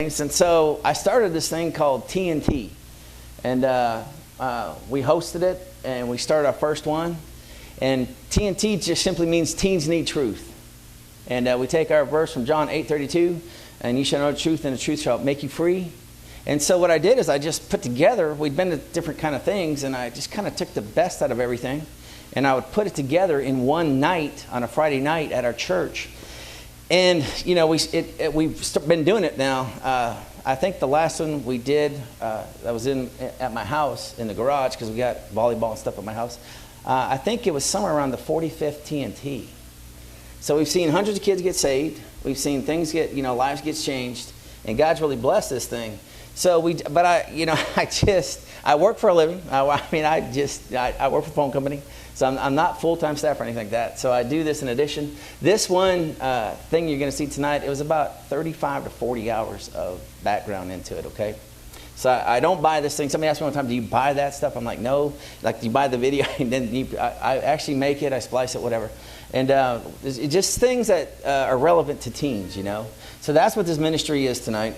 And so I started this thing called TNT, and we hosted it, and we started our first one. And TNT just simply means teens need truth. And we take our verse from John 8:32, and you shall know the truth, and the truth shall make you free. And so what I did is I just put together, we'd been to different kind of things, and I just kind of took the best out of everything, and I would put it together in one night on a Friday night at our church. And, you know, we've been doing it now. I think the last one we did, that was at my house in the garage, because we got volleyball and stuff at my house. I think it was somewhere around the 45th TNT. So we've seen hundreds of kids get saved. We've seen things get, lives get changed. And God's really blessed this thing. So I work for a living. I work for a phone company. So I'm not full-time staff or anything like that. So I do this in addition. This one thing you're going to see tonight, it was about 35 to 40 hours of background into it, okay? So I don't buy this thing. Somebody asked me one time, do you buy that stuff? I'm like, no. Like, you buy the video, and then I actually make it, I splice it, whatever. And it's just things that are relevant to teens, So that's what this ministry is tonight.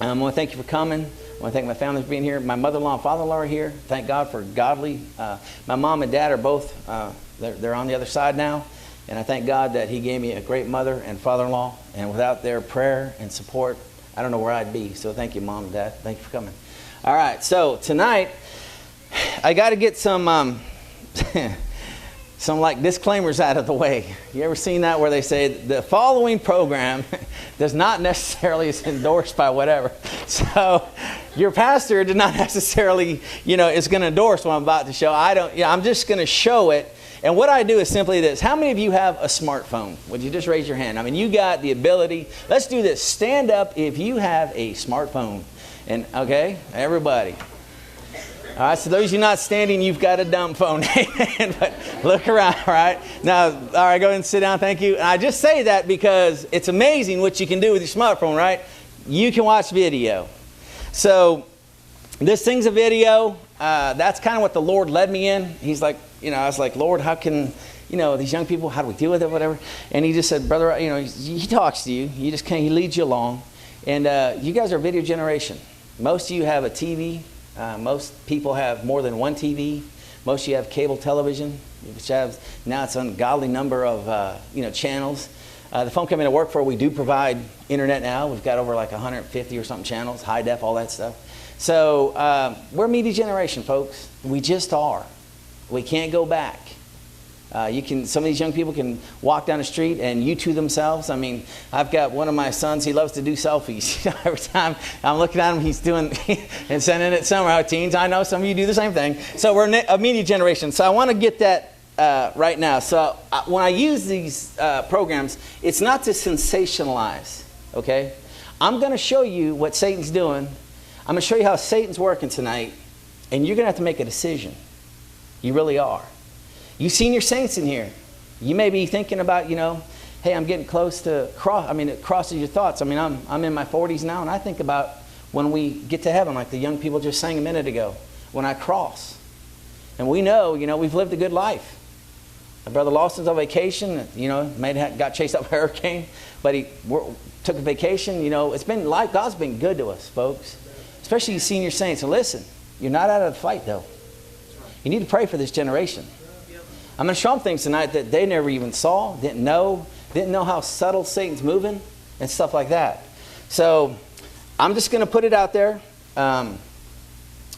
I want to thank you for coming. I want to thank my family for being here. My mother-in-law and father-in-law are here. Thank God for godly. My mom and dad are both, they're on the other side now. And I thank God that he gave me a great mother and father-in-law. And without their prayer and support, I don't know where I'd be. So thank you, Mom and Dad. Thank you for coming. All right, so tonight, I got to get some like disclaimers out of the way. You ever seen that where they say the following program does not necessarily is endorsed by whatever. So your pastor did not necessarily, is going to endorse what I'm about to show. I'm just going to show it. And what I do is simply this. How many of you have a smartphone? Would you just raise your hand? I mean, you got the ability. Let's do this. Stand up if you have a smartphone. And okay, everybody. All right, so those of you not standing, you've got a dumb phone. But look around, all right? Now, all right, go ahead and sit down. Thank you. And I just say that because it's amazing what you can do with your smartphone, right? You can watch video. So this thing's a video. That's kind of what the Lord led me in. He's like, I was like, Lord, how can, these young people, how do we deal with it, whatever? And he just said, brother, he talks to you. He leads you along. And you guys are a video generation. Most of you have a TV. Most people have more than one TV. Most of you have cable television, which now it's an ungodly number of channels. The phone company I work for, we do provide internet now. We've got over like 150 or something channels, high def, all that stuff. So we're a media generation, folks. We just are. We can't go back. Some of these young people can walk down the street and YouTube themselves. I mean, I've got one of my sons, he loves to do selfies. Every time I'm looking at him, he's doing and sending it somewhere. Teens, I know some of you do the same thing. So we're a media generation. So I want to get that right now. So when I use these programs, it's not to sensationalize, okay? I'm going to show you what Satan's doing. I'm going to show you how Satan's working tonight, and you're going to have to make a decision. You really are. You senior saints in here, you may be thinking about, hey, I'm getting close to it crosses your thoughts. I mean, I'm in my 40s now, and I think about when we get to heaven, like the young people just sang a minute ago, when I cross. And we know, we've lived a good life. My brother Lawson's on vacation, got chased up by a hurricane, but he took a vacation. It's been life. God's been good to us, folks, especially you senior saints. And listen, you're not out of the fight, though. You need to pray for this generation. I'm going to show them things tonight that they never even saw, didn't know how subtle Satan's moving and stuff like that. So I'm just going to put it out there.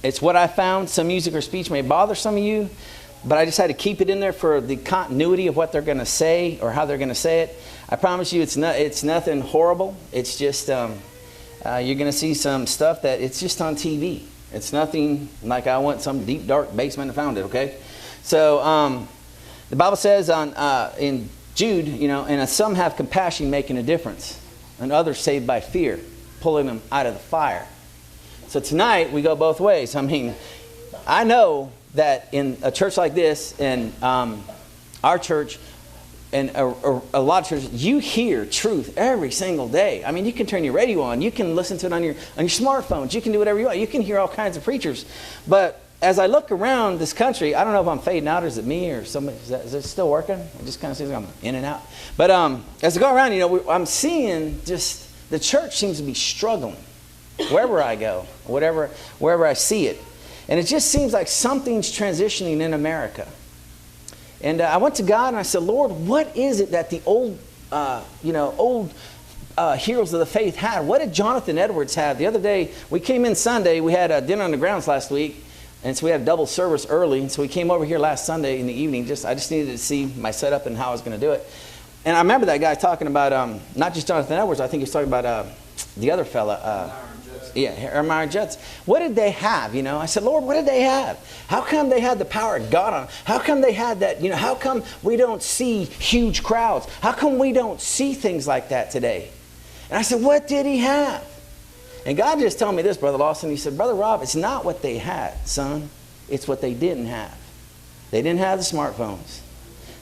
It's what I found. Some music or speech may bother some of you, but I just had to keep it in there for the continuity of what they're going to say or how they're going to say it. I promise you it's nothing horrible. It's just you're going to see some stuff that it's just on TV. It's nothing like I went some deep, dark basement and found it, okay? So the Bible says in Jude, and some have compassion making a difference, and others saved by fear, pulling them out of the fire. So tonight we go both ways. I mean, I know that in a church like this, and our church, and a lot of churches, you hear truth every single day. I mean, you can turn your radio on, you can listen to it on your smartphones, you can do whatever you want, you can hear all kinds of preachers, but as I look around this country, I don't know if I'm fading out or is it me or somebody, is it still working? It just kind of seems like I'm in and out. But as I go around, I'm seeing just the church seems to be struggling wherever I go, wherever I see it. And it just seems like something's transitioning in America. And I went to God and I said, Lord, what is it that the old heroes of the faith had? What did Jonathan Edwards have? The other day, we came in Sunday. We had dinner on the grounds last week. And so we had a double service early. And so we came over here last Sunday in the evening. I just needed to see my setup and how I was going to do it. And I remember that guy talking about not just Jonathan Edwards. I think he was talking about the other fella. Iron Jets. What did they have? I said, Lord, what did they have? How come they had the power of God on them? How come they had that? How come we don't see huge crowds? How come we don't see things like that today? And I said, what did he have? And God just told me this, Brother Lawson. He said, Brother Rob, it's not what they had, son. It's what they didn't have. They didn't have the smartphones.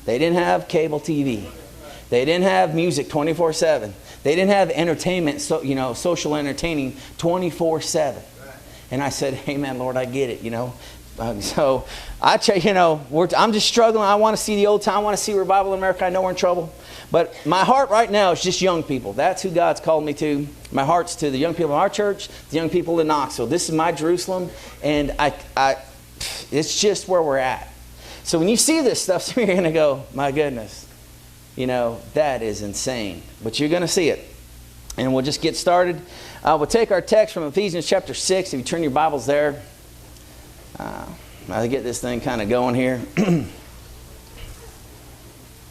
They didn't have cable TV. They didn't have music 24/7. They didn't have entertainment, social entertaining 24/7. And I said, amen, Lord, I get it, So I tell you, I'm just struggling. I want to see the old time. I want to see revival in America. I know we're in trouble. But my heart right now is just young people. That's who God's called me to. My heart's to the young people in our church, the young people in Knoxville. This is my Jerusalem, and it's just where we're at. So when you see this stuff, you're going to go, my goodness, that is insane. But you're going to see it. And we'll just get started. We'll take our text from Ephesians chapter 6. If you turn your Bibles there. I'll get this thing kind of going here.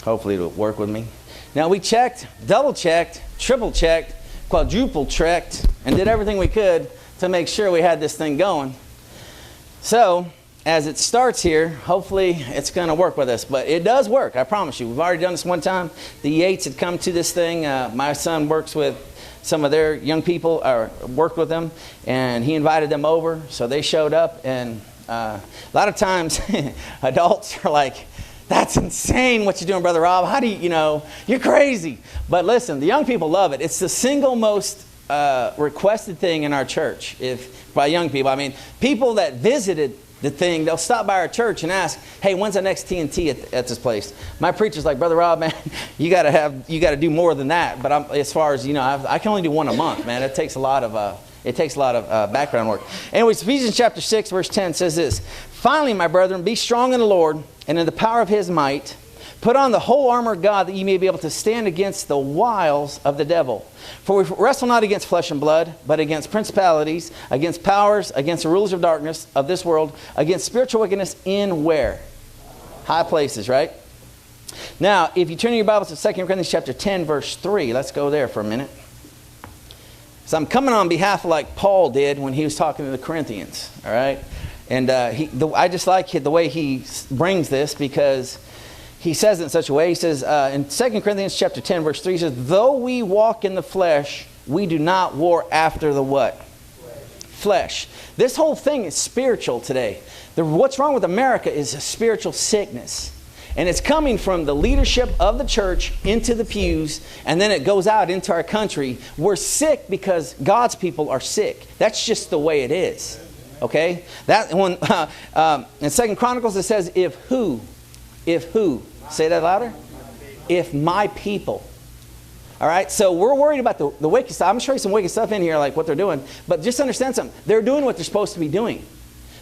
Hopefully it'll work with me. Now we checked, double checked, triple checked, quadruple checked, and did everything we could to make sure we had this thing going. So as it starts here, hopefully it's going to work with us. But it does work, I promise you. We've already done this one time. The Yates had come to this thing. My son works with some of their young people, or worked with them, and he invited them over. So they showed up, and a lot of times adults are like, that's insane what you're doing, Brother Rob. How do you're crazy. But listen, the young people love it. It's the single most requested thing in our church, by young people. I mean, people that visited the thing, they'll stop by our church and ask, hey, when's the next TNT at this place? My preacher's like, Brother Rob, man, you got to do more than that. But as far as, I can only do one a month, man. It takes a lot of background work. Anyways, Ephesians chapter 6, verse 10 says this: Finally, my brethren, be strong in the Lord and in the power of his might. Put on the whole armor of God, that ye may be able to stand against the wiles of the devil. For we wrestle not against flesh and blood, but against principalities, against powers, against the rulers of darkness of this world, against spiritual wickedness in where? High places, right? Now, if you turn your Bibles to 2 Corinthians chapter 10, verse 3, let's go there for a minute. So I'm coming on behalf of like Paul did when he was talking to the Corinthians, all right? And I just like the way he brings this, because he says it in such a way. He says in 2 Corinthians chapter 10, verse 3, he says, though we walk in the flesh, we do not war after the what? Flesh. This whole thing is spiritual today. What's wrong with America is a spiritual sickness. And it's coming from the leadership of the church into the pews, and then it goes out into our country. We're sick because God's people are sick. That's just the way it is. Okay? That when in 2 Chronicles it says, if who? Say that louder. If my people. All right? So we're worried about the wicked stuff. I'm going to show you some wicked stuff in here, like what they're doing. But just understand something. They're doing what they're supposed to be doing.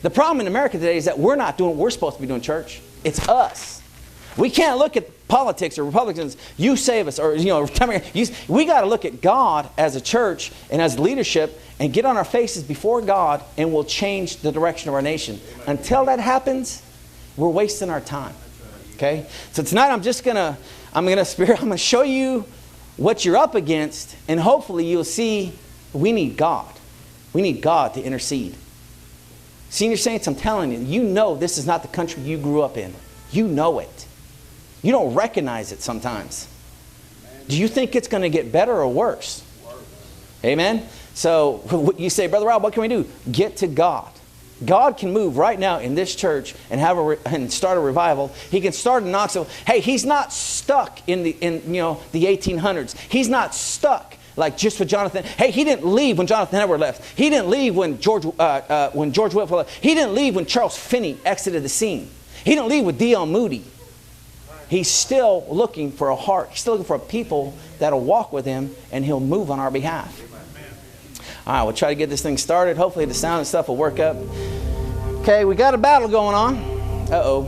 The problem in America today is that we're not doing what we're supposed to be doing, church. It's us. We can't look at politics or Republicans, you save us, or, we got to look at God as a church and as leadership and get on our faces before God, and we'll change the direction of our nation. Until that happens, we're wasting our time. Okay? So tonight I'm going to show you what you're up against, and hopefully you'll see we need God. We need God to intercede. Senior saints, I'm telling you, this is not the country you grew up in. You know it. You don't recognize it sometimes. Do you think it's going to get better or worse? Amen? So you say, Brother Rob, what can we do? Get to God. God can move right now in this church and and start a revival. He can start in Knoxville. Hey, he's not stuck in the 1800s. He's not stuck like just with Jonathan. Hey, he didn't leave when Jonathan Edwards left. He didn't leave when George Whitefield left. He didn't leave when Charles Finney exited the scene. He didn't leave with D.L. Moody. He's still looking for a heart. He's still looking for a people that'll walk with him, and he'll move on our behalf. All right, we'll try to get this thing started. Hopefully the sound and stuff will work up. Okay, we got a battle going on. Uh-oh.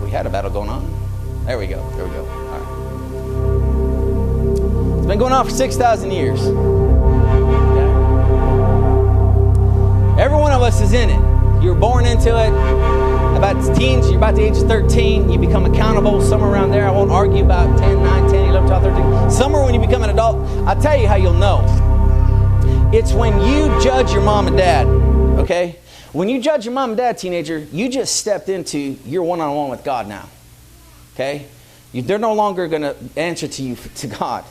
We had a battle going on. There we go. There we go. All right. It's been going on for 6,000 years. Okay. Every one of us is in it. You were born into it. About teens, you're about the age of 13. You become accountable somewhere around there. I won't argue about 10, 9, 10, 11, 12, 13. Somewhere when you become an adult, I'll tell you how you'll know. It's when you judge your mom and dad, okay? When you judge your mom and dad, teenager, you just stepped into your one-on-one with God now, okay? They're no longer going to answer to you, to God.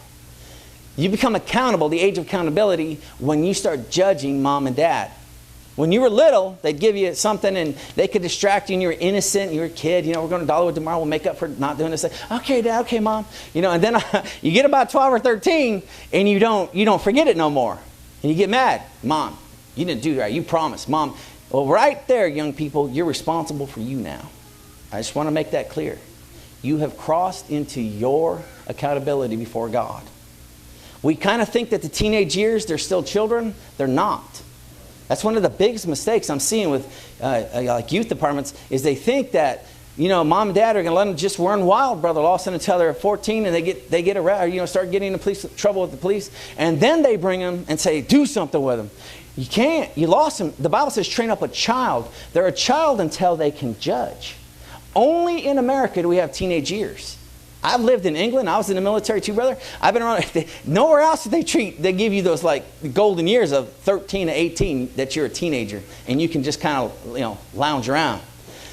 You become accountable, the age of accountability, when you start judging mom and dad. When you were little, they'd give you something and they could distract you and you were innocent, you were a kid, you know, we're going to Dollywood tomorrow, we'll make up for not doing this. Okay, Dad, okay, Mom. You know, and then you get about 12 or 13 and you don't forget it no more. And you get mad. Mom, you didn't do right. You promised. Mom, well, right there, young people, you're responsible for you now. I just want to make that clear. You have crossed into your accountability before God. We kind of think that the teenage years, they're still children. They're not. That's one of the biggest mistakes I'm seeing with like youth departments is they think that, you know, mom and dad are going to let them just run wild, brother, all of a sudden until they're 14 and they get arrested, you know, start getting in trouble with the police. And then they bring them and say, do something with them. You can't. You lost them. The Bible says train up a child. They're a child until they can judge. Only in America do we have teenage years. I've lived in England. I was in the military too, brother. I've been around. Nowhere else do they give you those like golden years of 13 to 18 that you're a teenager and you can just kind of, you know, lounge around.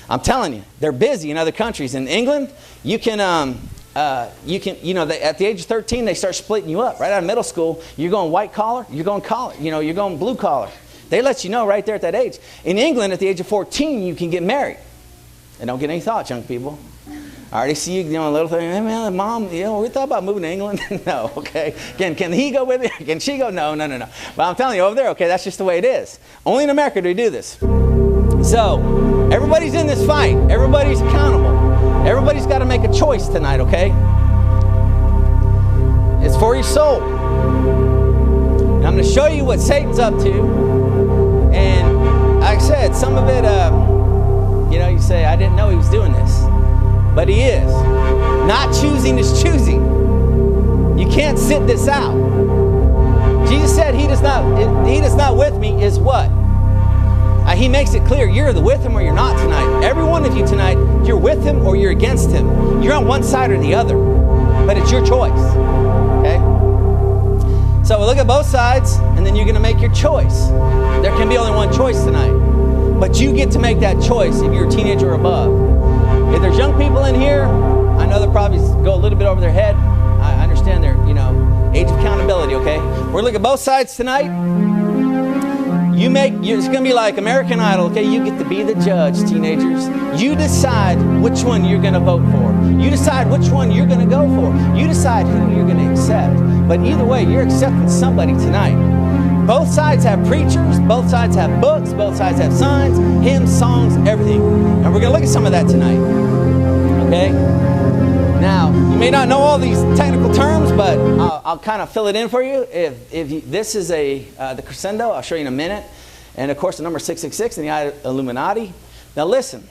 I'm telling you, they're busy in other countries. In England, you know, at the age of 13, they start splitting you up. Right out of middle school, you're going white collar, you're going collar, you know, you're going blue collar. They let you know right there at that age. In England, at the age of 14, you can get married. And don't get any thoughts, young people. I already see you doing a little thing. Hey, man, Mom, you know, we thought about moving to England. No, okay. Can he go with me? Can she go? No. But I'm telling you, over there, okay, that's just the way it is. Only in America do we do this. So, everybody's in this fight. Everybody's accountable. Everybody's got to make a choice tonight, okay? It's for your soul. And I'm going to show you what Satan's up to. And like I said, some of it, you know, you say, I didn't know he was doing this. But he is. Not choosing is choosing. You can't sit this out. Jesus said he does not with me is what? He makes it clear you're either with him or you're not tonight. Every one of you tonight, you're with him or you're against him. You're on one side or the other. But it's your choice. Okay? So we'll look at both sides and then you're going to make your choice. There can be only one choice tonight. But you get to make that choice if you're a teenager or above. If there's young people in here, I know they'll probably go a little bit over their head. I understand their, you know, age of accountability, okay? We're going to look at both sides tonight. It's going to be like American Idol, okay? You get to be the judge, teenagers. You decide which one you're going to vote for. You decide which one you're going to go for. You decide who you're going to accept. But either way, you're accepting somebody tonight. Both sides have preachers, both sides have books, both sides have signs, hymns, songs, everything. And we're going to look at some of that tonight. Okay? Now, you may not know all these technical terms, but I'll kind of fill it in for you. This is the crescendo, I'll show you in a minute. And of course, the number 666 and the Illuminati. Now listen,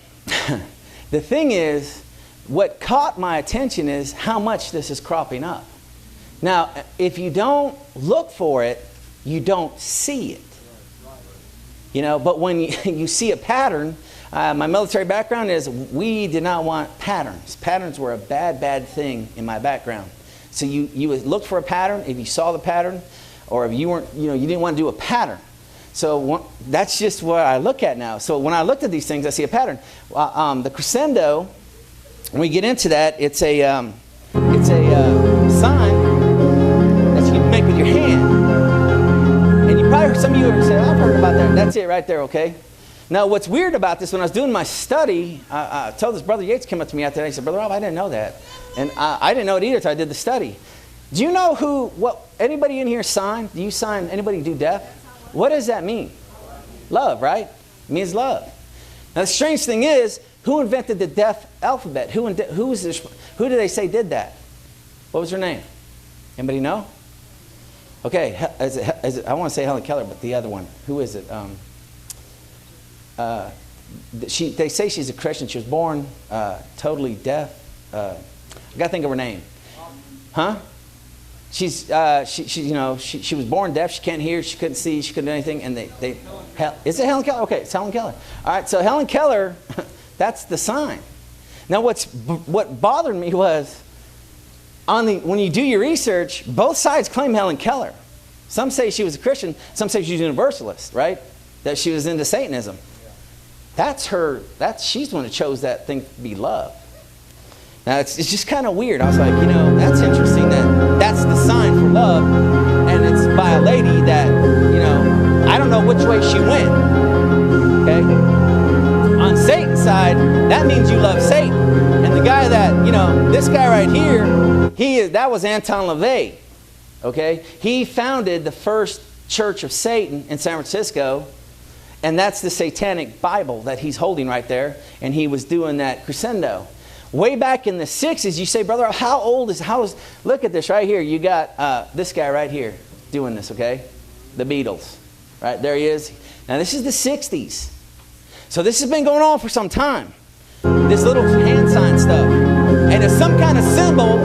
the thing is, what caught my attention is how much this is cropping up. Now, if you don't look for it, you don't see it. You know, but when you see a pattern, my military background is we did not want patterns. Patterns were a bad thing in my background. So you would look for a pattern if you saw the pattern, or if you weren't, you know, you didn't want to do a pattern. So that's just what I look at now. So when I looked at these things, I see a pattern. The crescendo, when we get into that, it's a sign that you can make with your hand. And you probably heard, some of you say, I've heard about that. That's it right there, okay? Now, what's weird about this, when I was doing my study, I told this Brother Yates came up to me after that. He said, Brother Rob, I didn't know that. And I didn't know it either until I did the study. Do you know anybody in here sign? Do you sign, anybody do death? What does that mean? Love, right? It means love. Now, the strange thing is, who invented the death alphabet? Who did they say did that? What was her name? Anybody know? Okay, I want to say Helen Keller, but the other one. Who is it? They say she's a Christian. She was born totally deaf. I got to think of her name. Huh? She was born deaf. She can't hear. She couldn't see. She couldn't do anything. And is it Helen Keller? Okay, it's Helen Keller. All right, so Helen Keller, that's the sign. Now, what bothered me was when you do your research, both sides claim Helen Keller. Some say she was a Christian. Some say she's a universalist, right? That she was into Satanism. That's her. She's the one who chose that thing to be love. Now it's just kind of weird. I was like, that's interesting. That's the sign for love, and it's by a lady that I don't know which way she went. Okay. On Satan's side, that means you love Satan, and the guy that this guy right here, that was Anton LaVey. Okay, he founded the first Church of Satan in San Francisco. And that's the Satanic Bible that he's holding right there. And he was doing that crescendo. Way back in the 60s, you say, brother, look at this right here. You got this guy right here doing this, okay? The Beatles. Right, there he is. Now, this is the 60s. So this has been going on for some time. This little hand sign stuff. And it's some kind of symbol.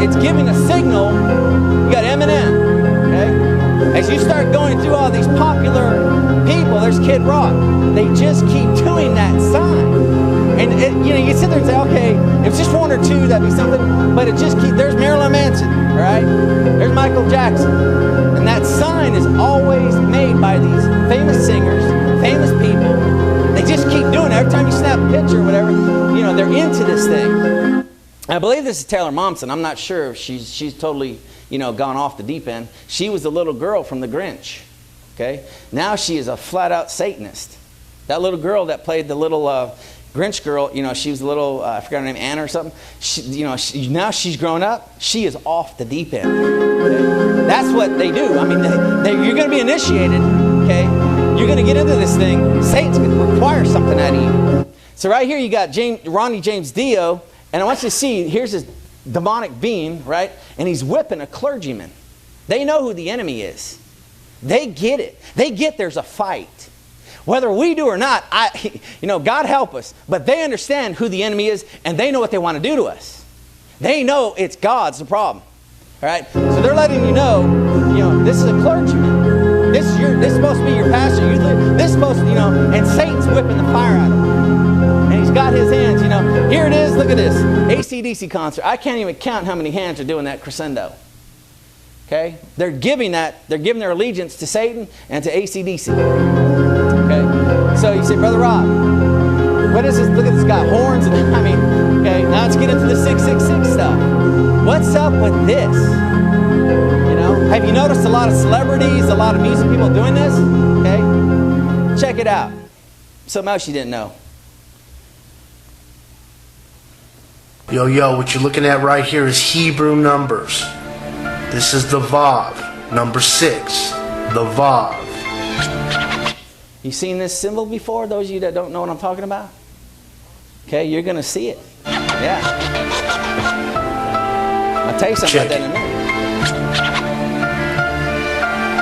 It's giving a signal. You got EMINEM, okay? As you start going through all these popular people, there's Kid Rock. They just keep doing that sign. And you sit there and say, okay, if it's just one or two, that'd be something. But there's Marilyn Manson, all right? There's Michael Jackson. And that sign is always made by these famous singers, famous people. They just keep doing it. Every time you snap a picture or whatever, they're into this thing. I believe this is Taylor Momsen. I'm not sure if she's totally, gone off the deep end. She was the little girl from The Grinch. Okay? Now she is a flat-out Satanist. That little girl that played the little Grinch girl, she was a little, I forgot her name, Anna or something. Now she's grown up. She is off the deep end. Okay? That's what they do. I mean, you're going to be initiated. Okay? You're going to get into this thing. Satan's going to require something out of you. So right here you got Ronnie James Dio, and I want you to see, here's this demonic being, right? And he's whipping a clergyman. They know who the enemy is. They get it. They get there's a fight. Whether we do or not, God help us. But they understand who the enemy is, and they know what they want to do to us. They know it's God's the problem. All right? So they're letting you know, this is a clergyman. This is supposed to be your pastor. This is supposed to, and Satan's whipping the fire out of him. And he's got his hands, Here it is. Look at this. AC/DC concert. I can't even count how many hands are doing that crescendo. Okay? They're giving their allegiance to Satan and to AC/DC. Okay? So you say, Brother Rob, what is this? Look at this guy, horns. Okay, now let's get into the 666 stuff. What's up with this? Have you noticed a lot of celebrities, a lot of music people doing this? Okay? Check it out. Something else you didn't know. Yo, what you're looking at right here is Hebrew numbers. This is the Vav, number 6, the Vav. You seen this symbol before, those of you that don't know what I'm talking about? Okay, you're going to see it. Yeah. I'll tell you something about that in a minute.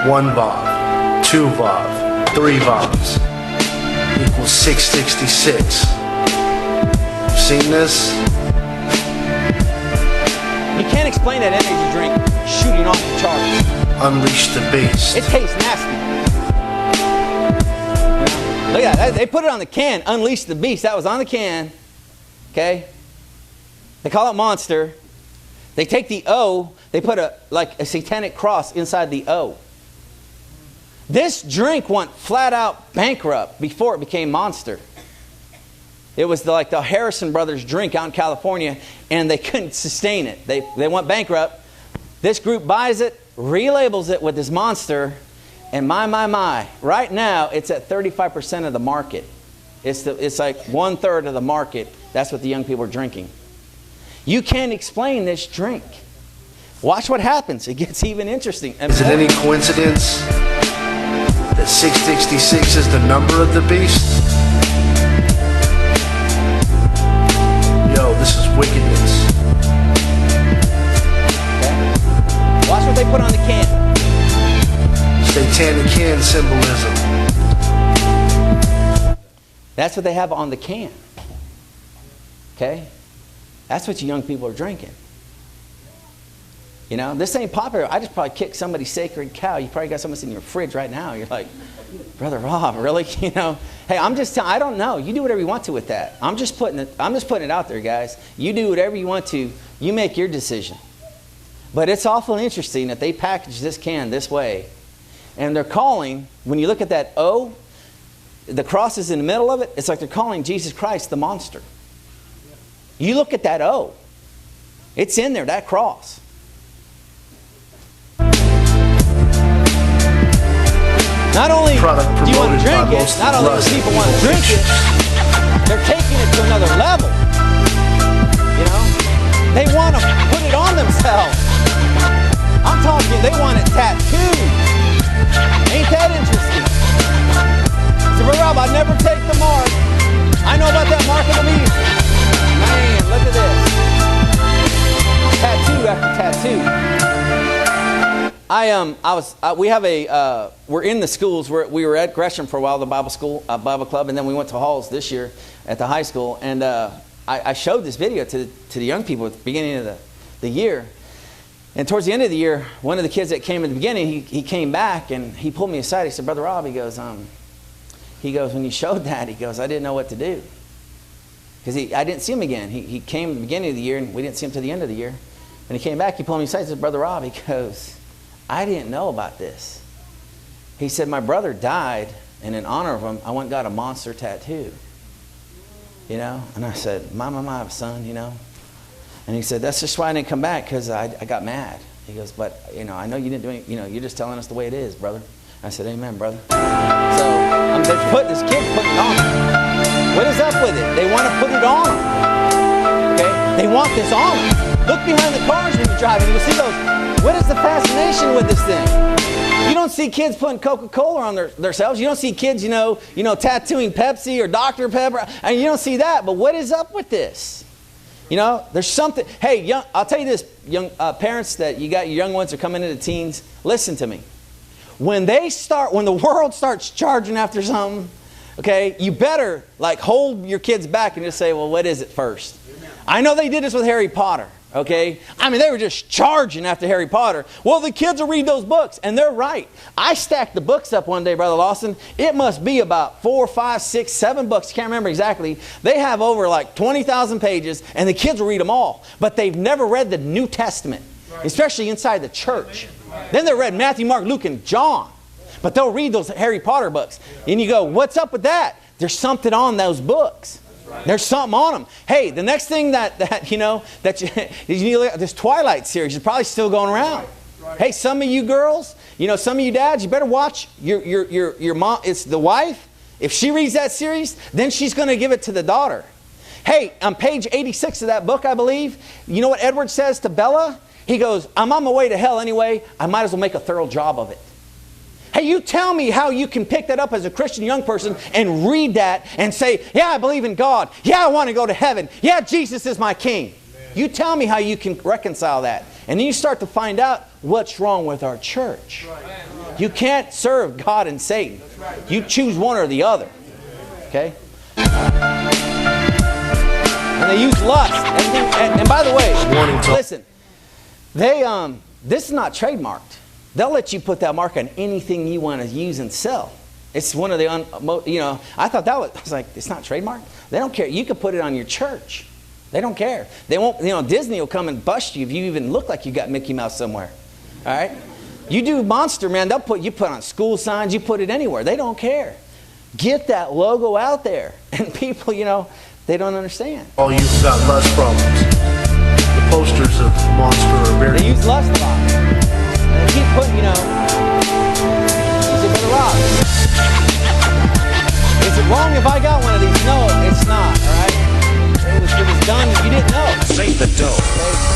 1 Vav, 2 Vav, 3 Vavs equals 666. Seen this? You can't explain that energy drink shooting off the charts. Unleash the beast. It tastes nasty. Look at that. They put it on the can. Unleash the beast. That was on the can. Okay? They call it Monster. They take the O. They put a satanic cross inside the O. This drink went flat out bankrupt before it became Monster. It was like the Harrison Brothers drink out in California, and they couldn't sustain it. They went bankrupt. This group buys it, relabels it with this Monster, and my. Right now, it's at 35% of the market. It's like 1/3 of the market. That's what the young people are drinking. You can't explain this drink. Watch what happens. It gets even interesting. Is it any coincidence that 666 is the number of the beast? Yo, this is wickedness. Okay. Watch what they put on the can. Satanic can symbolism. That's what they have on the can. Okay? That's what you young people are drinking. You know, this ain't popular. I just probably kicked somebody's sacred cow. You probably got something in your fridge right now. You're like, Brother Rob, really? You know, hey, I'm just telling. I don't know. You do whatever you want to with that. I'm just putting it out there, guys. You do whatever you want to. You make your decision. But it's awful interesting that they package this can this way, and they're calling. When you look at that O, the cross is in the middle of it. It's like they're calling Jesus Christ the monster. You look at that O. It's in there. That cross. Not only do you want to drink it, not only do people want to drink it, they're taking it to another level. You know? They want to put it on themselves. I'm talking, they want it tattooed. Ain't that interesting? So, Brother Rob, I never take the mark. I know about that mark of the beast. Man, look at this. Tattoo after tattoo. We're in the schools. We were at Gresham for a while, the Bible school, Bible club, and then we went to Halls this year at the high school. And I showed this video to the young people at the beginning of the year. And towards the end of the year, one of the kids that came at the beginning, he came back and he pulled me aside. He said, Brother Rob, he goes, when you showed that, he goes, I didn't know what to do. Because I didn't see him again. He came at the beginning of the year and we didn't see him to the end of the year. When he came back, he pulled me aside and said, Brother Rob, he goes, I didn't know about this. He said, my brother died, and in honor of him, I went and got a monster tattoo. You know? And I said, my son, you know? And he said, that's just why I didn't come back, because I got mad. He goes, but, you know, I know you didn't do anything. You know, you're just telling us the way it is, brother. I said, amen, brother. So, this kid's putting it on him. What is up with it? They want to put it on him. Okay? They want this on him. Look behind the cars when you're driving. You'll see those. What is the fascination with this thing? You don't see kids putting Coca-Cola on themselves. You don't see kids, you know, tattooing Pepsi or Dr. Pepper. And you don't see that. But what is up with this? You know, there's something. Hey, I'll tell you this, young parents that you got your young ones are coming into teens. Listen to me. When the world starts charging after something, okay, you better like hold your kids back and just say, well, what is it first? I know they did this with Harry Potter. Okay? I mean, they were just charging after Harry Potter. Well, the kids will read those books, and they're right. I stacked the books up one day, Brother Lawson. It must be about 4, 5, 6, 7 books. Can't remember exactly. They have over like 20,000 pages, and the kids will read them all. But they've never read the New Testament, especially inside the church. Then they read Matthew, Mark, Luke, and John. But they'll read those Harry Potter books. And you go, what's up with that? There's something on those books. There's something on them. Hey, the next thing this Twilight series is probably still going around. Hey, some of you girls, some of you dads, you better watch your mom. It's the wife. If she reads that series, then she's going to give it to the daughter. Hey, on page 86 of that book, I believe, you know what Edward says to Bella? He goes, I'm on my way to hell anyway. I might as well make a thorough job of it. Hey, you tell me how you can pick that up as a Christian young person and read that and say, yeah, I believe in God. Yeah, I want to go to heaven. Yeah, Jesus is my king. Amen. You tell me how you can reconcile that. And then you start to find out what's wrong with our church. Right. You can't serve God and Satan. Right. You choose one or the other. Okay? And they use lust. And by the way, listen, this is not trademarked. They'll let you put that mark on anything you want to use and sell. It's one of the, I thought I was like, it's not trademarked. They don't care. You can put it on your church. They don't care. They won't, Disney will come and bust you if you even look like you got Mickey Mouse somewhere. All right? You do Monster, man, you put on school signs, you put it anywhere. They don't care. Get that logo out there. And people, they don't understand. Oh, you've got lust problems. The posters of Monster are very... They use lust a lot. And they keep putting, you say, Brother Rob, is it wrong if I got one of these? No, it's not, all right? It was done, you didn't know. Save the dough.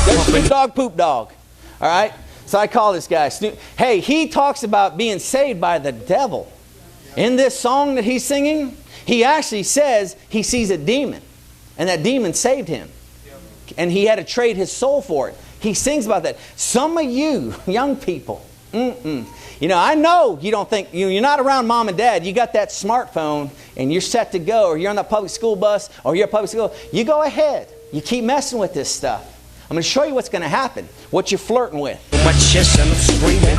Okay? Snoop Dogg, Poop Dog, all right? So I call this guy Snoop. Hey, he talks about being saved by the devil. In this song that he's singing, he actually says he sees a demon, and that demon saved him. And he had to trade his soul for it. He sings about that. Some of you, young people, you know, I know you don't think, you're not around mom and dad. You got that smartphone and you're set to go, or you're on the public school bus, or you're at public school. You go ahead. You keep messing with this stuff. I'm going to show you what's going to happen, what you're flirting with. Much yes and screaming.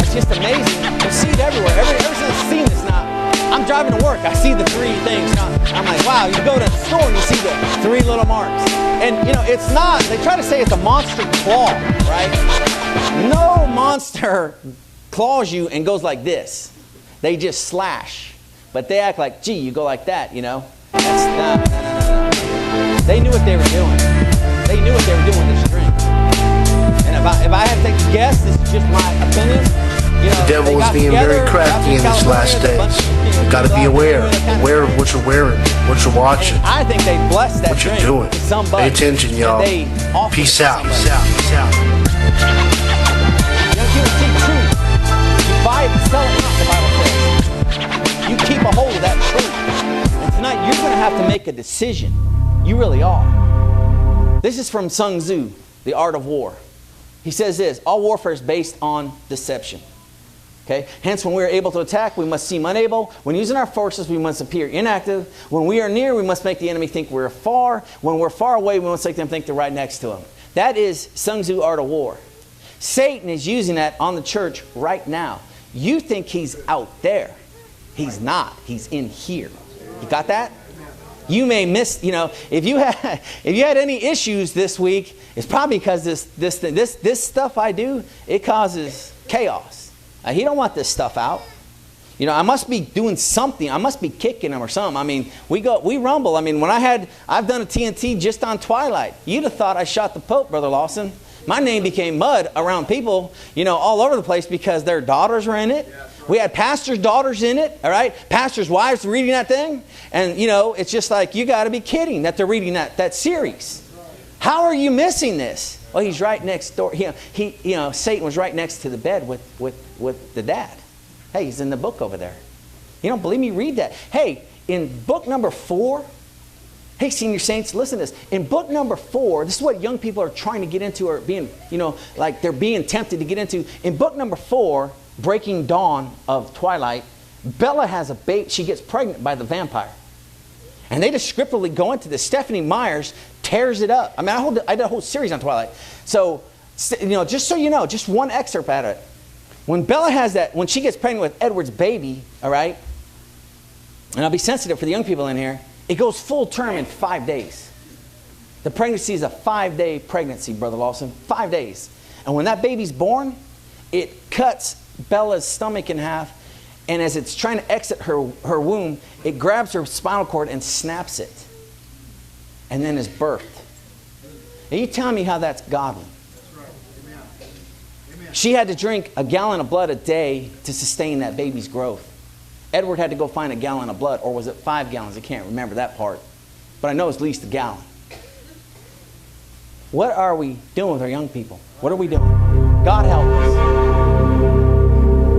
It's just amazing. You see it everywhere. Ever since I've seen this now, I'm driving to work. I see the 3 things. I'm like, wow. You go to the store and you see the 3 little marks. And, you know, it's not. They try to say it's a monster claw, right? No monster claws you and goes like this. They just slash. But they act like, gee, you go like that, you know? That's no. They knew what they were doing. They knew what they were doing with this drink. And if I had to take a guess, this is just my opinion. You know, the devil is being very crafty in these last days. You got to be aware of what you're wearing, what you're watching. And I think they blessed that what you're drink doing. to somebody. Pay attention, y'all. Peace out. Peace out. Peace out. You know, you see truth. You buy it and sell it not, the Bible says. You keep a hold of that truth. And tonight you're going to have to make a decision. You really are. This is from Sun Tzu, The Art of War. He says this: all warfare is based on deception. Okay? Hence, when we are able to attack, we must seem unable. When using our forces, we must appear inactive. When we are near, we must make the enemy think we're far. When we're far away, we must make them think they're right next to him. That is Sun Tzu, Art of War. Satan is using that on the church right now. You think he's out there. He's not. He's in here. You got that? You may miss, you know, if you had any issues this week, it's probably because this stuff I do, it causes chaos. He don't want this stuff out. You know, I must be doing something. I must be kicking him or something. I mean, we rumble. I mean, I've done a TNT just on Twilight. You'd have thought I shot the Pope, Brother Lawson. My name became mud around people, you know, all over the place because their daughters were in it. We had pastors' daughters in it, all right? Pastors' wives reading that thing. And, you know, it's just like, you got to be kidding that they're reading that series. How are you missing this? Well, he's right next door. You know, Satan was right next to the bed with the dad. Hey, he's in the book over there. You don't believe me? Read that. Hey, in book number 4, hey, senior saints, listen to this. In book number 4, this is what young people are trying to get into, or being, you know, like they're being tempted to get into. In book number 4, Breaking Dawn of Twilight, Bella has a baby. She gets pregnant by the vampire. And they descriptively go into this. Stephanie Myers tears it up. I mean, I did a whole series on Twilight. So, you know, just so you know, just one excerpt out of it. When Bella has that, when she gets pregnant with Edward's baby, all right, and I'll be sensitive for the young people in here, it goes full term in 5 days. The pregnancy is a 5-day pregnancy, Brother Lawson. 5 days. And when that baby's born, it cuts Bella's stomach in half, and as it's trying to exit her womb, it grabs her spinal cord and snaps it, and then is birthed. Are you telling me how that's godly? That's right. Amen. She had to drink a gallon of blood a day to sustain that baby's growth. Edward had to go find a gallon of blood, or was it 5 gallons? I can't remember that part, but I know it's at least a gallon. What are we doing with our young people? What are we doing? God help us.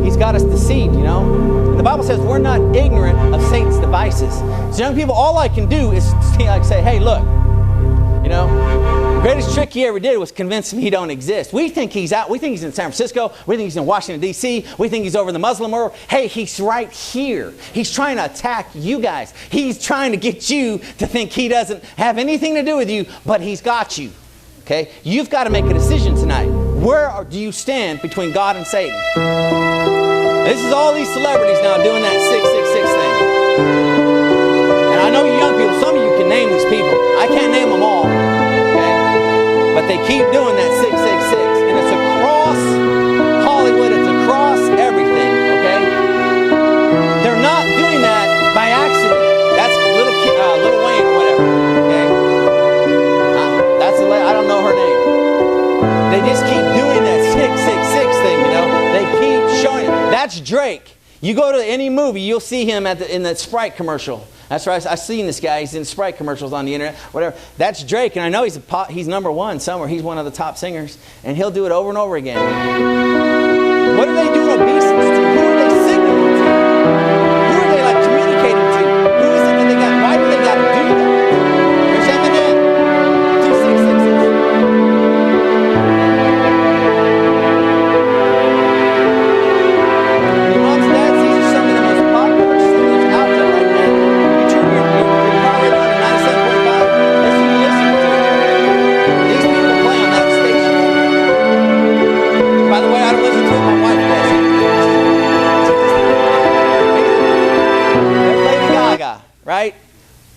He's got us deceived, you know. And the Bible says we're not ignorant of Satan's devices. So young people, all I can do is like say, hey, look, you know, the greatest trick he ever did was convince him he don't exist. We think he's out. We think he's in San Francisco. We think he's in Washington, D.C. We think he's over in the Muslim world. Hey, he's right here. He's trying to attack you guys. He's trying to get you to think he doesn't have anything to do with you, but he's got you. Okay? You've got to make a decision tonight. Where do you stand between God and Satan? This is all these celebrities now doing that 666 thing. And I know you young people, some of you can name these people. I can't name them all. Okay? But they keep doing that 666. And it's across Hollywood. It's across everything. Okay? They're not doing that by accident. That's Little Wayne or whatever. Okay? I don't know her name. They just keep doing that 666 thing, you know. They keep showing it. That's Drake. You go to any movie, you'll see him in that Sprite commercial. That's right. I've seen this guy. He's in Sprite commercials on the internet, whatever. That's Drake, and I know he's number one somewhere. He's one of the top singers, and he'll do it over and over again. What are they doing?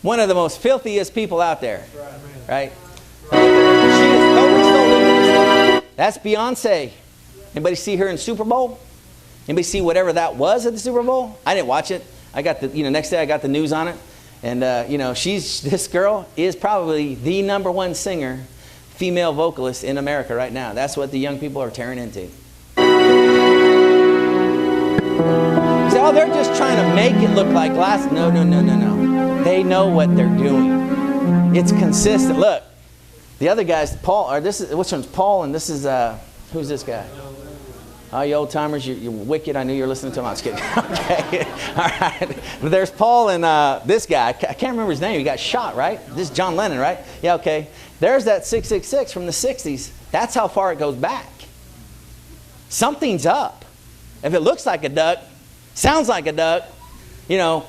One of the most filthiest people out there. Right? She is totally sold into this thing. That's Beyonce. Anybody see her in Super Bowl? Anybody see whatever that was at the Super Bowl? I didn't watch it. I got the, next day I got the news on it. And, this girl is probably the #1 singer, female vocalist in America right now. That's what the young people are tearing into. You say, oh, they're just trying to make it look like glass. No. They know what they're doing. It's consistent. Look, the other guy's Paul, or which one's Paul, and this is, who's this guy? Oh, you old timers, you're wicked. I knew you were listening to him. I was kidding. Okay. All right. But there's Paul and this guy. I can't remember his name. He got shot, right? This is John Lennon, right? Yeah, okay. There's that 666 from the 60s. That's how far it goes back. Something's up. If it looks like a duck, sounds like a duck,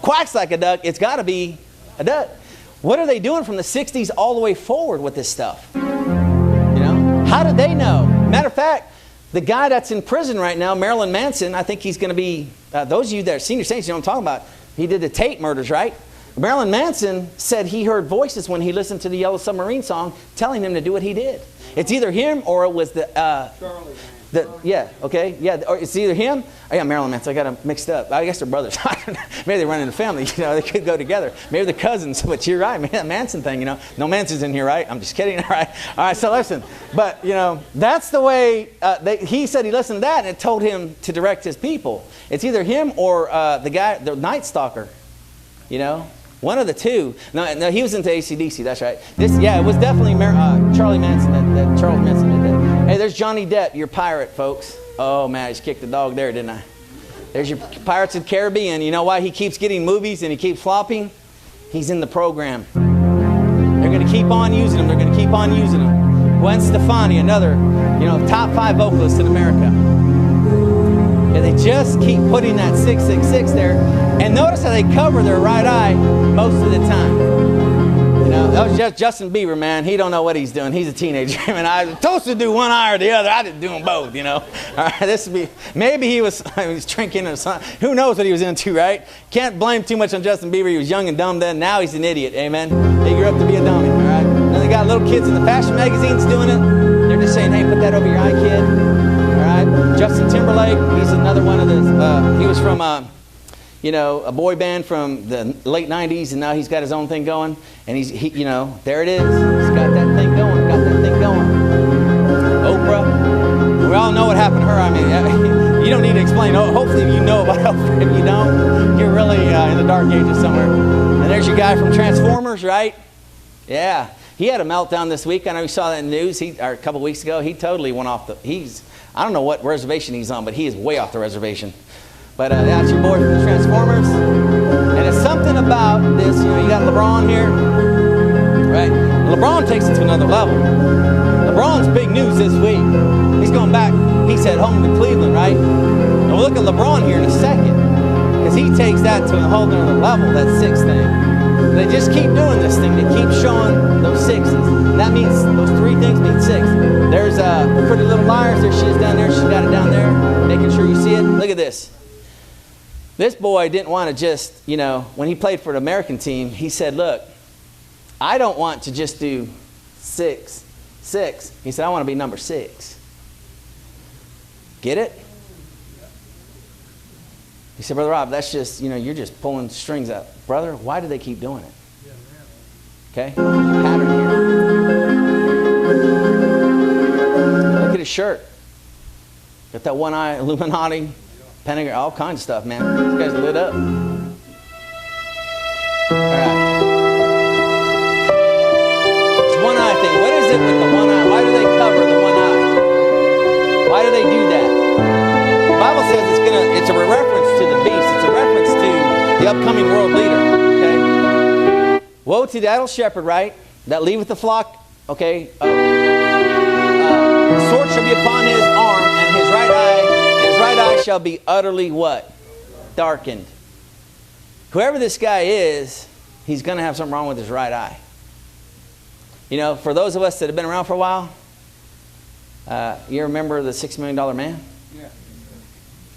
quacks like a duck, it's got to be a duck. What are they doing from the 60s all the way forward with this stuff? How did they know? Matter of fact, the guy that's in prison right now, Marilyn Manson, I think he's going to be, those of you that are senior saints, you know what I'm talking about. He did the Tate murders, right? Marilyn Manson said he heard voices when he listened to the Yellow Submarine song telling him to do what he did. It's either him or it was the... Charlie. Or it's either him. Oh, yeah, Marilyn Manson. I got them mixed up. I guess they're brothers. Maybe they run in the family. They could go together. Maybe they're cousins. But you're right, man. That Manson thing. No Manson's in here, right? I'm just kidding. All right. So listen. But that's the way he said he listened to that, and it told him to direct his people. It's either him or the guy, the Night Stalker. One of the two. No, he was into AC/DC. That's right. It was definitely Charlie Manson that Charles Manson did that. Hey, there's Johnny Depp, your pirate, folks. Oh, man, I just kicked the dog there, didn't I? There's your Pirates of the Caribbean. You know why he keeps getting movies and he keeps flopping? He's in the program. They're going to keep on using him. They're going to keep on using him. Gwen Stefani, another, top 5 vocalist in America. Yeah, they just keep putting that 666 there. And notice how they cover their right eye most of the time. That was just Justin Bieber, man. He don't know what he's doing. He's a teenager. I mean, I was supposed to do one eye or the other. I didn't do them both, All right, maybe he was drinking or something. Who knows what he was into, right? Can't blame too much on Justin Bieber. He was young and dumb then. Now he's an idiot, amen? He grew up to be a dummy, all right? And they got little kids in the fashion magazines doing it. They're just saying, hey, put that over your eye, kid. All right? Justin Timberlake, he's another one of those. He was from... a boy band from the late 90s, and now he's got his own thing going. And there it is. He's got that thing going. Oprah. We all know what happened to her. I mean, you don't need to explain. Hopefully you know about Oprah. If you don't, you're really in the dark ages somewhere. And there's your guy from Transformers, right? Yeah. He had a meltdown this week. I know you saw that in the news or a couple weeks ago. He totally went off I don't know what reservation he's on, but he is way off the reservation. But that's your boy from the Transformers. And it's something about this, you got LeBron here, right? LeBron takes it to another level. LeBron's big news this week. He's going back, he's at home to Cleveland, right? And we'll look at LeBron here in a second, because he takes that to a whole other level, that 6 thing. They just keep doing this thing. They keep showing those 6s. And that means, those 3 things mean 6. There's Pretty Little Liars. There she is down there. She's got it down there, making sure you see it. Look at this. This boy didn't want to just, when he played for the American team, he said, look, I don't want to just do 6. He said, I want to be number 6. Get it? He said, Brother Rob, that's just, you're just pulling strings out. Brother, why do they keep doing it? Okay? Pattern here. Look at his shirt. Got that one eye, Illuminati. Pentagon, all kinds of stuff, man. This guy's lit up. All right. It's one eye thing. What is it with the one eye? Why do they cover the one eye? Why do they do that? The Bible says it's a reference to the beast. It's a reference to the upcoming world leader. Okay. Woe to the idle shepherd, right? That leaveth the flock. Okay. The sword shall be upon his arm, and his right eye shall be utterly what? Darkened. Whoever this guy is, he's going to have something wrong with his right eye. For those of us that have been around for a while, you remember the $6 Million Man? Yeah.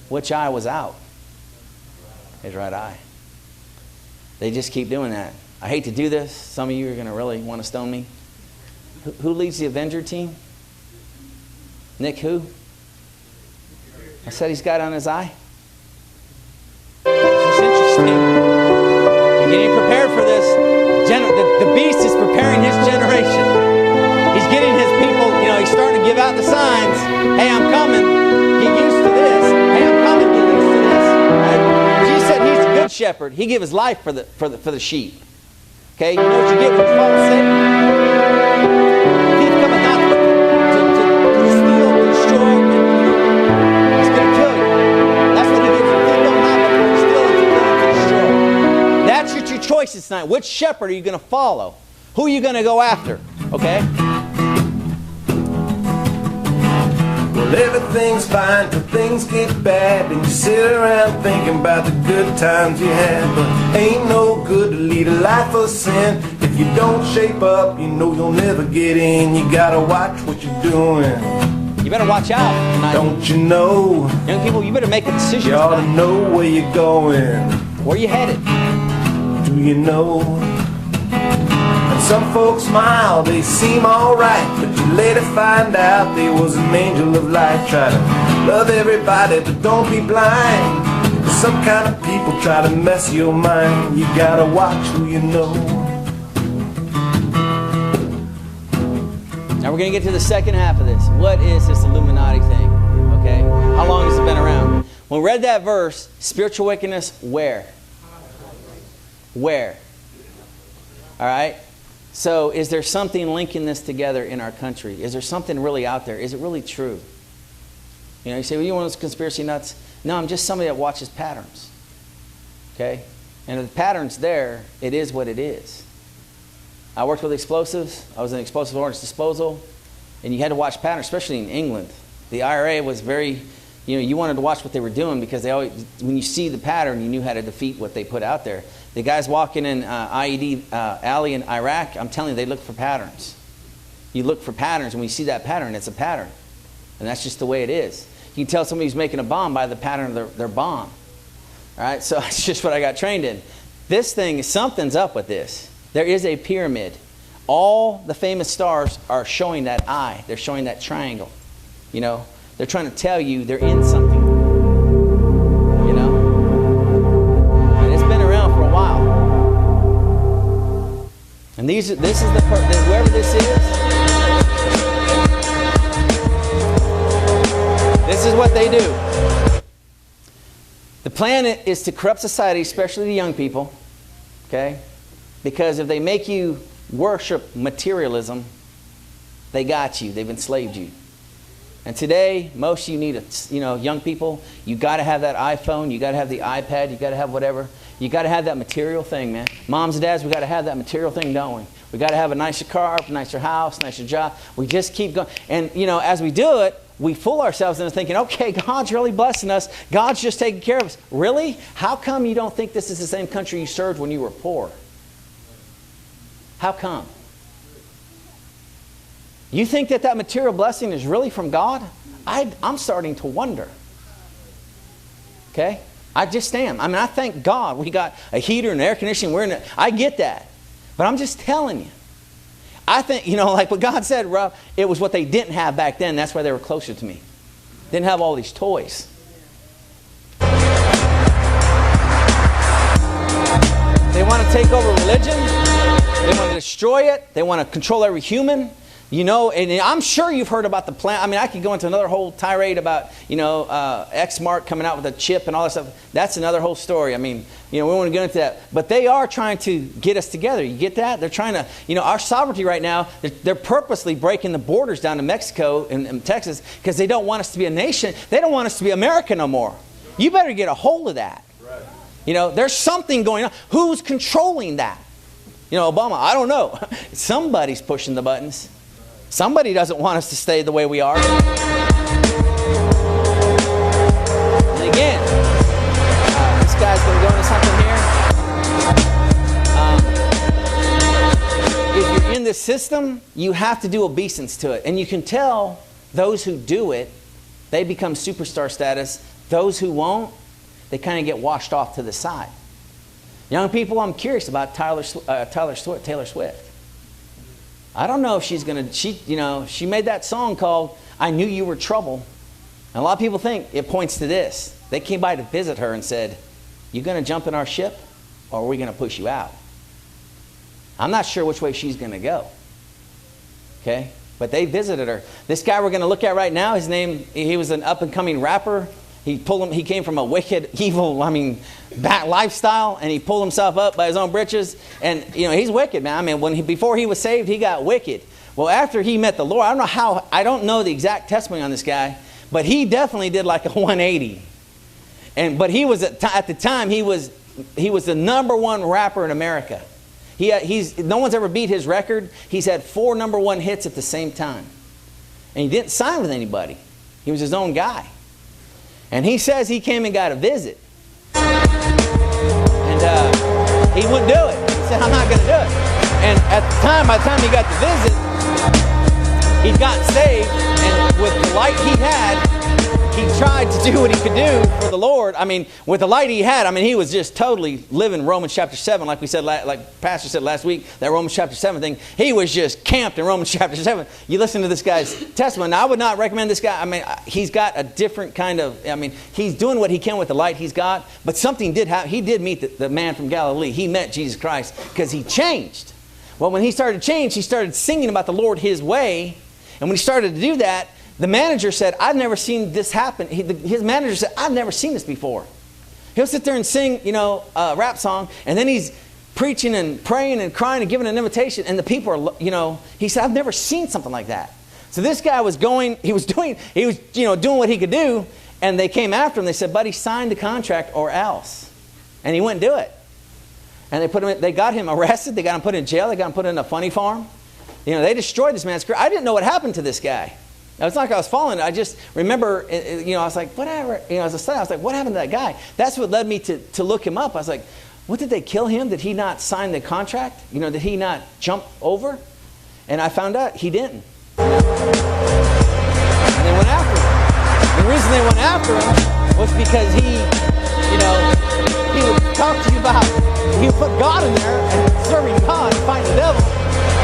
Which eye was out? His right eye. They just keep doing that. I hate to do this. Some of you are going to really want to stone me. Who leads the Avenger team? Nick who? I said he's got on his eye. It's just interesting. You're getting prepared for this. The beast is preparing his generation. He's getting his people, he's starting to give out the signs. Hey, I'm coming. Get used to this. Hey, I'm coming. Get used to this. Right? Jesus said he's a good shepherd. He gave his life for the sheep. Okay, you know what you get when you follow Satan? Thief cometh not to steal, to destroy, and he's going to kill you. That's what he gives you. Thief cometh not to steal, and to kill, and to destroy. That's your two choices tonight. Which shepherd are you going to follow? Who are you going to go after? Okay? Well, everything's fine till things get bad, and you sit around thinking about the good times you had. But ain't no good to lead a life of sin. If you don't shape up, you know you'll never get in. You gotta watch what you're doing. You better watch out tonight. Don't you know? Young people, you better make a decision. You ought to tonight. know where you're going. Where you headed? Do you know? And some folks smile, they seem alright, but you later find out they was an angel of light. Try to love everybody, but don't be blind. Some kind of people try to mess your mind. You gotta watch who you know. Now we're going to get to the second half of this. What is this Illuminati thing? Okay? How long has it been around? When we read that verse, spiritual wickedness, where? Where? All right? So is there something linking this together in our country? Is there something really out there? Is it really true? You say, well, you one of those conspiracy nuts? No, I'm just somebody that watches patterns. Okay? And if the pattern's there, it is what it is. I worked with explosives. I was in explosive ordnance disposal. And you had to watch patterns, especially in England. The IRA was very, you wanted to watch what they were doing because they always, when you see the pattern, you knew how to defeat what they put out there. The guys walking in IED alley in Iraq, I'm telling you, they look for patterns. You look for patterns, and when you see that pattern, it's a pattern. And that's just the way it is. You can tell somebody who's making a bomb by the pattern of their bomb. All right, so it's just what I got trained in. This thing, something's up with this. There is a pyramid. All the famous stars are showing that eye. They're showing that triangle. They're trying to tell you they're in something. And it's been around for a while. And this is whoever this is what they do. The plan is to corrupt society, especially the young people. Okay? Because if they make you worship materialism, they got you. They've enslaved you. And today, most of you need, young people, you got to have that iPhone, you got to have the iPad, you got to have whatever. You got to have that material thing, man. Moms and dads, we got to have that material thing, don't we? We got to have a nicer car, a nicer house, nicer job. We just keep going. And, as we do it, we fool ourselves into thinking, okay, God's really blessing us. God's just taking care of us. Really? How come you don't think this is the same country you served when you were poor? How come? You think that material blessing is really from God? I'm starting to wonder. Okay? I just am. I thank God we got a heater and air conditioning. I get that. But I'm just telling you. I think, like what God said, Rob, it was what they didn't have back then. That's why they were closer to me. Didn't have all these toys. They want to take over religion. They want to destroy it. They want to control every human. And I'm sure you've heard about the plan. I could go into another whole tirade about, X-Mark coming out with a chip and all that stuff. That's another whole story. We want to get into that. But they are trying to get us together. You get that? They're trying to, our sovereignty right now, they're purposely breaking the borders down to Mexico and Texas because they don't want us to be a nation. They don't want us to be America no more. You better get a hold of that. Right. There's something going on. Who's controlling that? Obama, I don't know. Somebody's pushing the buttons. Somebody doesn't want us to stay the way we are. And again, this guy's going to go into something here. If you're in this system, you have to do obeisance to it. And you can tell those who do it, they become superstar status. Those who won't, they kind of get washed off to the side. Young people, I'm curious about Taylor Swift. I don't know if she's going to, she made that song called I Knew You Were Trouble. And a lot of people think it points to this. They came by to visit her and said, you going to jump in our ship or are we going to push you out? I'm not sure which way she's going to go. Okay? But they visited her. This guy we're going to look at right now, his name, he was an up-and-coming rapper. He came from a wicked, evil, bad lifestyle, and he pulled himself up by his own britches. And, he's wicked, man. Before he was saved, he got wicked. Well, after he met the Lord, I don't know the exact testimony on this guy, but he definitely did like a 180. But he was, at the time, he was the #1 rapper in America. No one's ever beat his record. He's had 4 #1 hits at the same time. And he didn't sign with anybody. He was his own guy. And he says he came and got a visit. And he wouldn't do it. He said, I'm not going to do it. And by the time he got the visit, he'd gotten saved. And with the light he had, he tried to do what he could do for the Lord. With the light he had, he was just totally living Romans chapter 7, like we said, like Pastor said last week, that Romans chapter 7 thing. He was just camped in Romans chapter 7. You listen to this guy's testimony. Now, I would not recommend this guy. He's got a different kind of, he's doing what he can with the light he's got, but something did happen. He did meet the man from Galilee. He met Jesus Christ because he changed. Well, when he started to change, he started singing about the Lord his way. And when he started to do that, the manager said, I've never seen this happen. His manager said, I've never seen this before. He'll sit there and sing, a rap song, and then he's preaching and praying and crying and giving an invitation, and the people are, he said, I've never seen something like that. So this guy was doing what he could do, and they came after him. They said, buddy, sign the contract or else. And he wouldn't do it. And they got him arrested. They got him put in jail. They got him put in a funny farm. They destroyed this man's career. I didn't know what happened to this guy. It's not like I was following it. I just remember, I was like, whatever. As a study, I was like, what happened to that guy? That's what led me to look him up. I was like, what, did they kill him? Did he not sign the contract? Did he not jump over? And I found out he didn't. And they went after him. The reason they went after him was because he would talk to you about, he would put God in there and serving God and fighting the devil.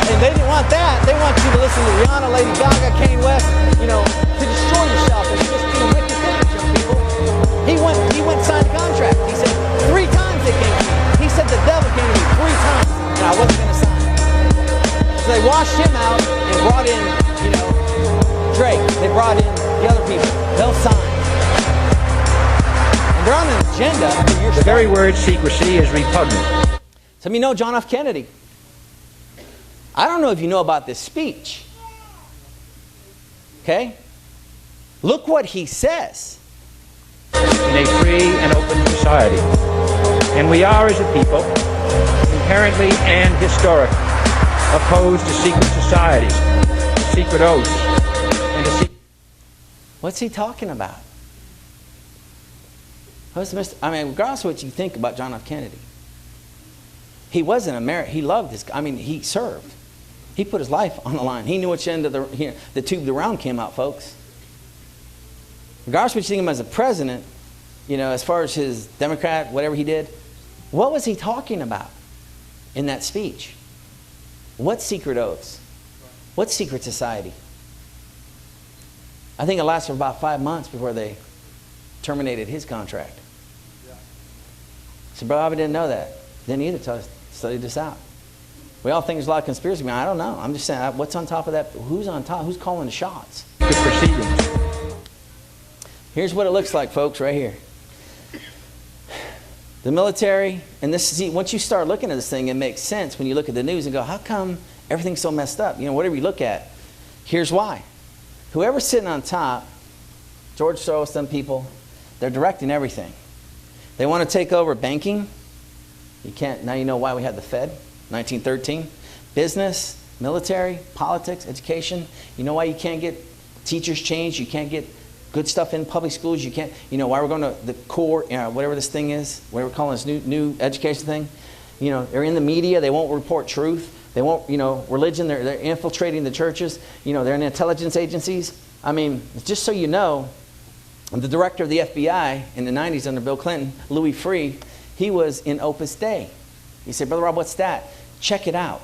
And they didn't want that. They want you to listen to Rihanna, Lady Gaga, Kanye West, to destroy yourself and just do wicked things, young people. He went and signed a contract. He said 3 times they came to me. He said the devil came to me 3 times and I wasn't going to sign. So they washed him out and brought in, Drake. They brought in the other people. They'll sign. And they're on an agenda for your The very word secrecy is repugnant. Some of you know John F. Kennedy. I don't know if you know about this speech. Okay? Look what he says. In a free and open society. And we are, as a people, inherently and historically opposed to secret societies, to secret oaths, and to secret... What's he talking about? Regardless of what you think about John F. Kennedy, he was an American. He loved his... he served. He put his life on the line. He knew which end of the tube the round came out, folks. Regardless of what you think of him as a president, as far as his Democrat, whatever he did, what was he talking about in that speech? What secret oaths? What secret society? I think it lasted for about 5 months before they terminated his contract. So, brother, I didn't know that. Didn't either until I studied this out. We all think there's a lot of conspiracy. I don't know. I'm just saying, what's on top of that? Who's on top? Who's calling the shots? proceedings. Here's what it looks like, folks, right here. The military, and this is, once you start looking at this thing, it makes sense when you look at the news and go, how come everything's so messed up? Whatever you look at, here's why. Whoever's sitting on top, George Soros, them people, they're directing everything. They want to take over banking. You can't, now you know why we had the Fed, 1913. Business, military, politics, education. You know why you can't get teachers changed? You can't get good stuff in public schools. You can't, why we're going to the core, whatever this thing is, whatever we're calling this new education thing. They're in the media. They won't report truth. They won't, religion. They're infiltrating the churches. They're in intelligence agencies. Just so you know, the director of the FBI in the 90s under Bill Clinton, Louis Freeh, he was in Opus Dei. You say, Brother Rob, what's that? Check it out.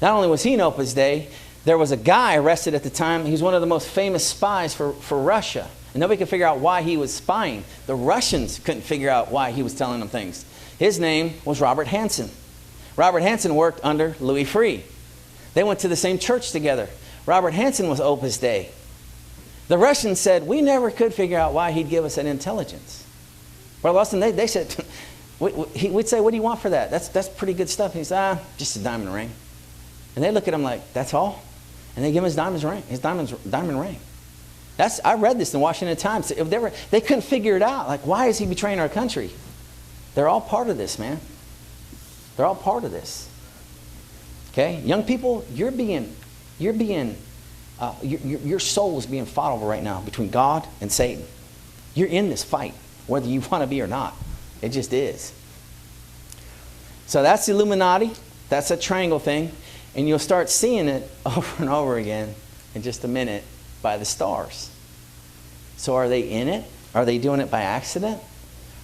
Not only was he in Opus Dei, there was a guy arrested at the time. He was one of the most famous spies for Russia. And nobody could figure out why he was spying. The Russians couldn't figure out why he was telling them things. His name was Robert Hansen. Robert Hansen worked under Louis Freeh. They went to the same church together. Robert Hansen was Opus Dei. The Russians said, we never could figure out why he'd give us that intelligence. Brother Austin, they said, we'd say, what do you want for that? That's pretty good stuff. He said, just a diamond ring. And they look at him like, that's all? And they give him his diamond ring. I read this in the Washington Times. They couldn't figure it out. Like, why is he betraying our country? They're all part of this, man. They're all part of this. Okay? Young people, your soul is being fought over right now between God and Satan. You're in this fight, whether you want to be or not. It just is. So that's the Illuminati. That's a triangle thing. And you'll start seeing it over and over again in just a minute by the stars. So are they in it? Are they doing it by accident?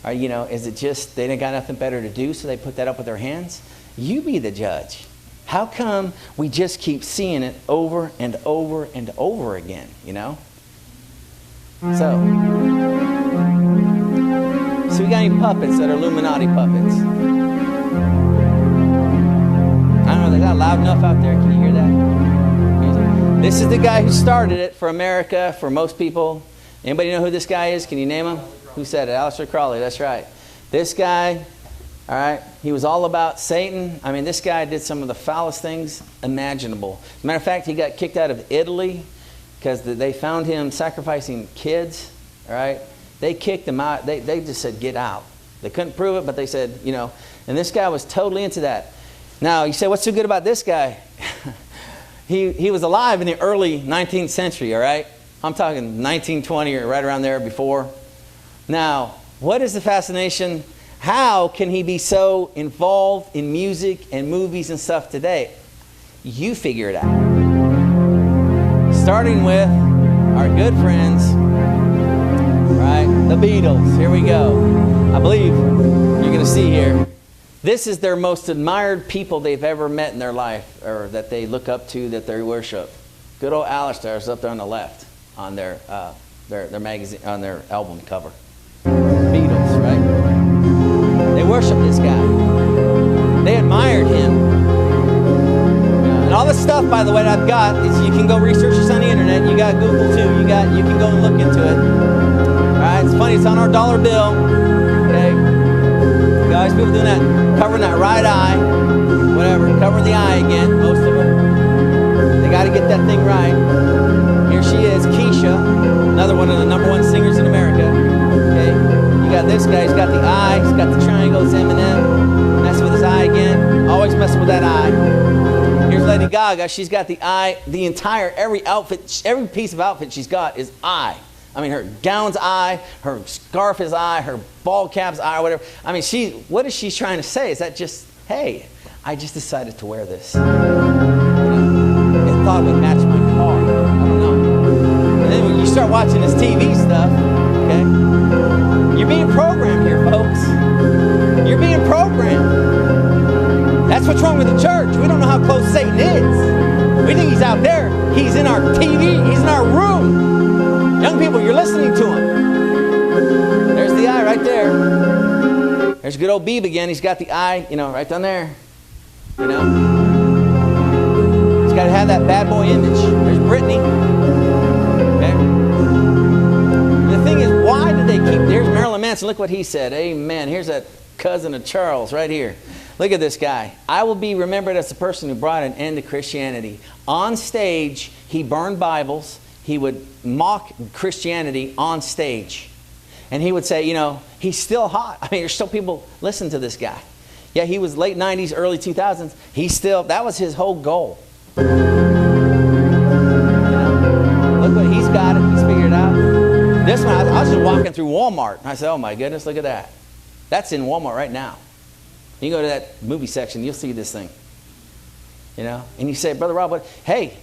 Or, is it just they didn't got nothing better to do, so they put that up with their hands? You be the judge. How come we just keep seeing it over and over and over again, So we got any puppets that are Illuminati puppets? I don't know, they got loud enough out there. Can you hear that? This is the guy who started it for America, for most people. Anybody know who this guy is? Can you name him? Who said it? Aleister Crowley, that's right. This guy, all right, he was all about Satan. I mean, this guy did some of the foulest things imaginable. As a matter of fact, he got kicked out of Italy because they found him sacrificing kids, all right? They kicked him out. They just said, get out. They couldn't prove it, but they said, and this guy was totally into that. Now, you say, what's so good about this guy? He was alive in the early 19th century, all right? I'm talking 1920 or right around there before. Now, what is the fascination? How can he be so involved in music and movies and stuff today? You figure it out. Starting with our good friends, right? The Beatles. Here we go. I believe you're going to see here. This is their most admired people they've ever met in their life, or that they look up to, that they worship. Good old Alistair is up there on the left on their magazine, on their album cover. Beatles, right? They worship this guy. They admired him. And all this stuff, by the way, that I've got is you can go research this on the internet. You got Google too. You can go and look into it. All right, it's funny. It's on our dollar bill. Okay. Guys, people doing that, covering that right eye, whatever, covering the eye again, most of them. They got to get that thing right. Here she is, Keisha, another one of the #1 singers in America. Okay, you got this guy, he's got the eye, he's got the triangle, it's Eminem, messing with his eye again, always messing with that eye. Here's Lady Gaga, she's got the eye, every outfit, every piece of outfit she's got is eye. I mean, her gown's eye, her scarf is eye, her ball cap's eye, or whatever. I mean, what is she trying to say? Is that just, hey, I just decided to wear this. It thought it would match my car. I don't know. And then when you start watching this TV stuff, okay, you're being programmed here, folks. You're being programmed. That's what's wrong with the church. We don't know how close Satan is. We think he's out there. He's in our TV. He's in our room. Young people, you're listening to him. There's the eye right there. There's good old Beeb again. He's got the eye, right down there. He's got to have that bad boy image. There's Brittany. Okay. The thing is, why did they keep? There's Marilyn Manson. Look what he said. Amen. Here's that cousin of Charles right here. Look at this guy. I will be remembered as the person who brought an end to Christianity. On stage, he burned Bibles. He would mock Christianity on stage. And he would say, he's still hot. I mean, there's still people listen to this guy. Yeah, he was late 90s, early 2000s. That was his whole goal. Look what he's got it. He's figured it out. This one, I was just walking through Walmart. And I said, oh my goodness, look at that. That's in Walmart right now. You go to that movie section, you'll see this thing. And you say, Brother Rob, hey,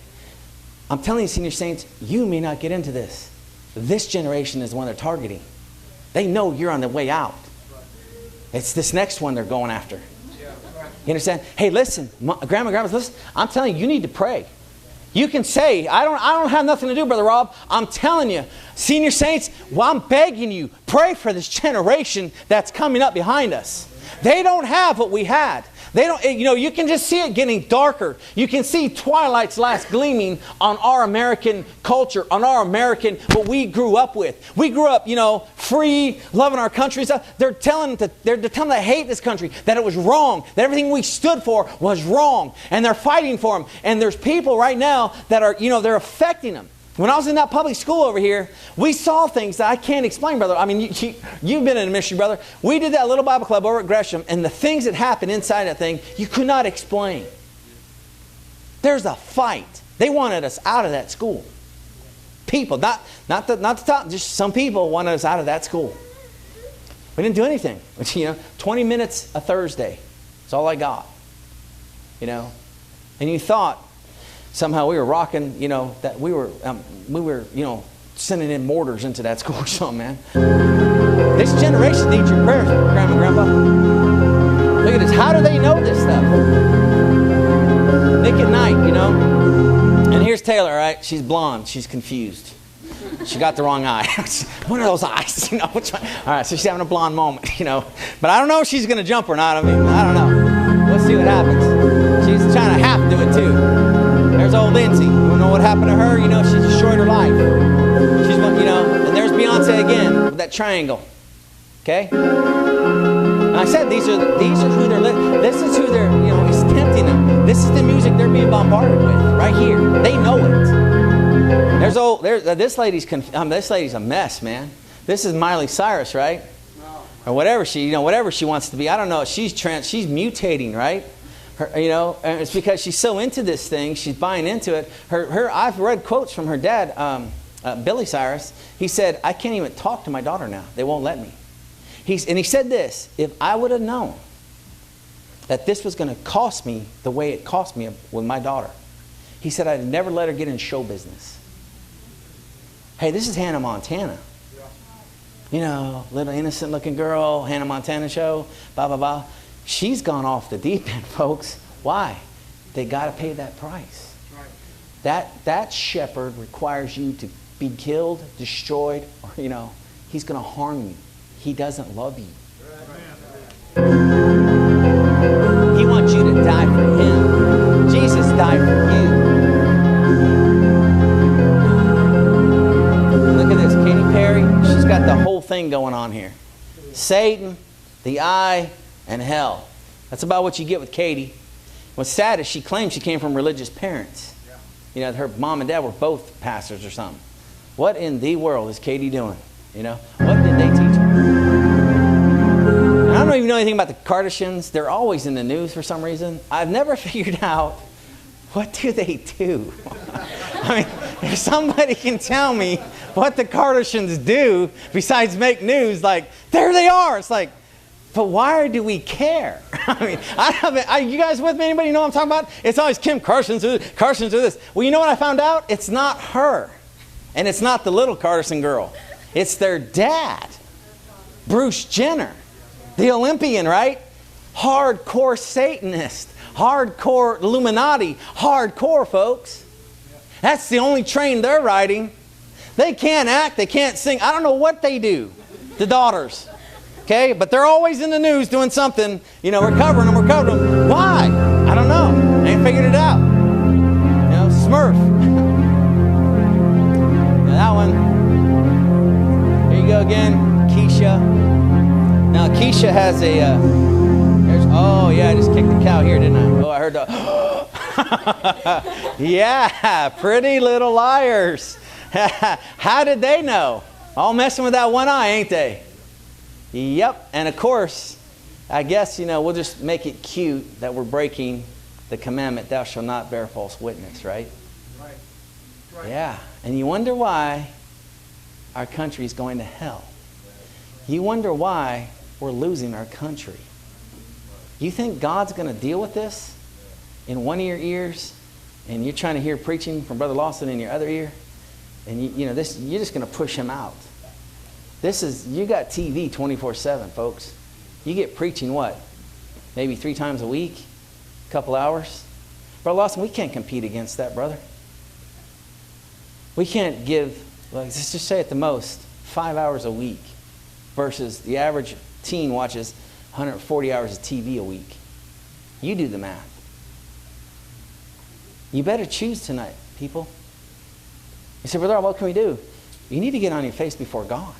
I'm telling you, senior saints, you may not get into this. This generation is the one they're targeting. They know you're on the way out. It's this next one they're going after. You understand? Hey, listen, grandma, listen. I'm telling you, you need to pray. You can say, I don't have nothing to do, Brother Rob. I'm telling you, senior saints, well, I'm begging you, pray for this generation that's coming up behind us. They don't have what we had. They don't, you know, you can just see it getting darker. You can see twilight's last gleaming on our American culture, on our American, what we grew up with. We grew up, you know, free, loving our country. They're telling they hate this country, that it was wrong, that everything we stood for was wrong, and they're fighting for them. And there's people right now that are, you know, they're affecting them. When I was in that public school over here, we saw things that I can't explain, brother. I mean, you've been in a ministry, brother. We did that little Bible club over at Gresham, and the things that happened inside that thing, you could not explain. There's a fight. They wanted us out of that school. People, not the top, just some people wanted us out of that school. We didn't do anything. You know, 20 minutes a Thursday. That's all I got. You know, and you thought, somehow we were rocking, you know, that we were, you know, sending in mortars into that school or something, man. This generation needs your prayers, Grandma and Grandpa. Look at this. How do they know this stuff? Nick at Night, you know. And here's Taylor, right? She's blonde. She's confused. She got the wrong eye. One of those eyes, you know. Which one? All right, so she's having a blonde moment, you know. But I don't know if she's going to jump or not. I mean, I don't know. Let's see what happens. She's trying to half do it, too. There's old Lindsay. You know what happened to her? You know, she destroyed her life. She's, you know, and there's Beyonce again with that triangle. Okay? And I said these are who they're. This is who they're. You know, it's tempting them. This is the music they're being bombarded with right here. They know it. This lady's a mess, man. This is Miley Cyrus, right? Or whatever whatever she wants to be. I don't know. She's mutating, right? You know, and it's because she's so into this thing, she's buying into it. I've read quotes from her dad, Billy Cyrus. He said, "I can't even talk to my daughter now. They won't let me." He said this: "If I would have known that this was going to cost me the way it cost me with my daughter," he said, "I'd never let her get in show business." Hey, this is Hannah Montana. You know, little innocent-looking girl, Hannah Montana show, blah blah blah. She's gone off the deep end, folks. Why? They got to pay that price. Right. That shepherd requires you to be killed, destroyed, or, you know, he's going to harm you. He doesn't love you. Right. He wants you to die for him. Jesus died for you. Look at this. Katy Perry, she's got the whole thing going on here. Satan, the eye, and hell. That's about what you get with Katy. What's sad is she claims she came from religious parents. Yeah. You know, her mom and dad were both pastors or something. What in the world is Katy doing? You know, what did they teach her? And I don't even know anything about the Kardashians. They're always in the news for some reason. I've never figured out, what do they do? I mean, if somebody can tell me what the Kardashians do besides make news, like, there they are. It's like, but why do we care? I mean, you guys with me? Anybody know what I'm talking about? It's always Kim Kardashian's do this. Well, you know what I found out? It's not her. And it's not the little Kardashian girl. It's their dad, Bruce Jenner, the Olympian, right? Hardcore Satanist, hardcore Illuminati, hardcore, folks. That's the only train they're riding. They can't act, they can't sing. I don't know what they do, the daughters. Okay, but they're always in the news doing something. You know, we're covering them. Why? I don't know. I ain't figured it out. You know, Smurf. Now that one. Here you go again, Keisha. Now Keisha has a. Oh yeah, I just kicked the cow here, didn't I? Oh, I heard the. Yeah, Pretty Little Liars. How did they know? All messing with that one eye, ain't they? Yep, and of course, I guess, you know, we'll just make it cute that we're breaking the commandment, thou shalt not bear false witness, right? Right. Yeah, and you wonder why our country is going to hell. You wonder why we're losing our country. You think God's going to deal with this in one of your ears, and you're trying to hear preaching from Brother Lawson in your other ear, and you know this, you're just going to push him out. You got TV 24/7, folks. You get preaching what? Maybe 3 times a week? A couple hours? Brother Lawson, we can't compete against that, brother. We can't give, let's just say at the most, 5 hours a week versus the average teen watches 140 hours of TV a week. You do the math. You better choose tonight, people. You say, Brother, what can we do? You need to get on your face before God.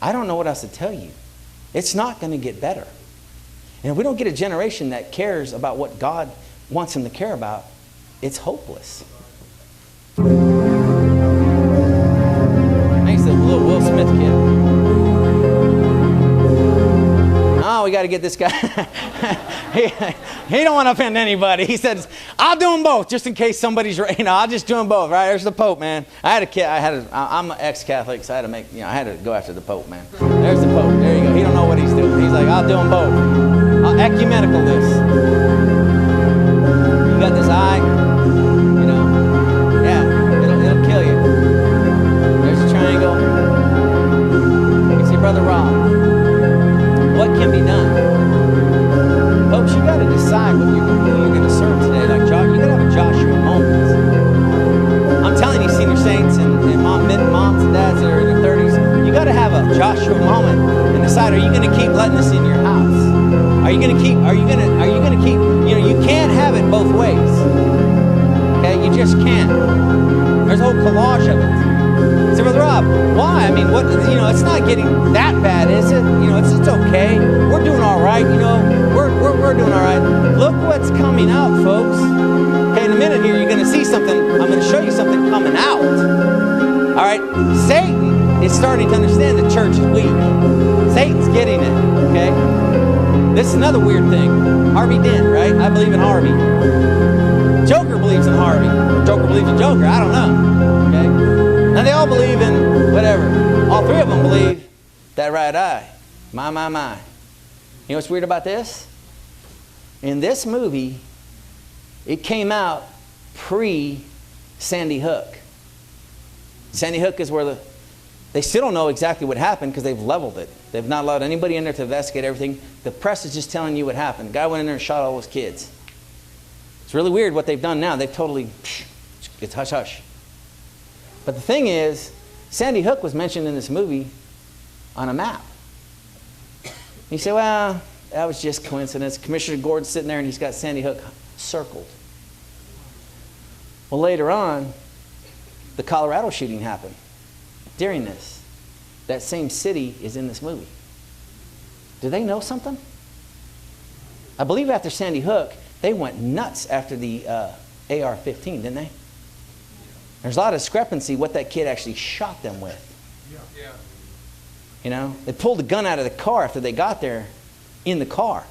I don't know what else to tell you. It's not going to get better. And if we don't get a generation that cares about what God wants them to care about, it's hopeless. Thanks to the little Will Smith kid. Oh, we got to get this guy. he don't want to offend anybody. He says, I'll do them both just in case somebody's, I'll just do them both, right? There's the Pope, man. I'm an ex-Catholic, so I had to go after the Pope, man. There's the Pope. There you go. He don't know what he's doing. He's like, I'll do them both. I'll ecumenical this. You got this eye, it'll kill you. There's a triangle. You see Brother Rob. What can be done? Folks, you got to decide who you're going to serve today. Like you got to have a Joshua moment. I'm telling you, senior saints and moms and dads that are in their 30s, you got to have a Joshua moment and decide: are you going to keep letting this in your house? Are you going to keep? You can't have it both ways. Okay, you just can't. There's a whole collage of it. So, Brother Rob, why? I mean, it's not getting that bad, is it? It's okay. We're doing all right. We're doing all right. Look what's coming out, folks. Okay, in a minute here, you're going to see something. I'm going to show you something coming out. All right, Satan is starting to understand the church is weak. Satan's getting it. Okay, this is another weird thing. Harvey Dent, right? I believe in Harvey. Joker believes in Harvey. Joker believes in Joker. I don't know. Okay. Now they all believe in whatever. All 3 of them believe that right eye. My. You know what's weird about this? In this movie, it came out pre-Sandy Hook. Sandy Hook is where they still don't know exactly what happened because they've leveled it. They've not allowed anybody in there to investigate everything. The press is just telling you what happened. The guy went in there and shot all those kids. It's really weird what they've done now. They've totally, it's hush-hush. But the thing is, Sandy Hook was mentioned in this movie on a map. You say, well, that was just coincidence. Commissioner Gordon's sitting there and he's got Sandy Hook circled. Well, later on, the Colorado shooting happened. During this, that same city is in this movie. Do they know something? I believe after Sandy Hook, they went nuts after the AR-15, didn't they? There's a lot of discrepancy what that kid actually shot them with. Yeah. They pulled the gun out of the car after they got there in the car.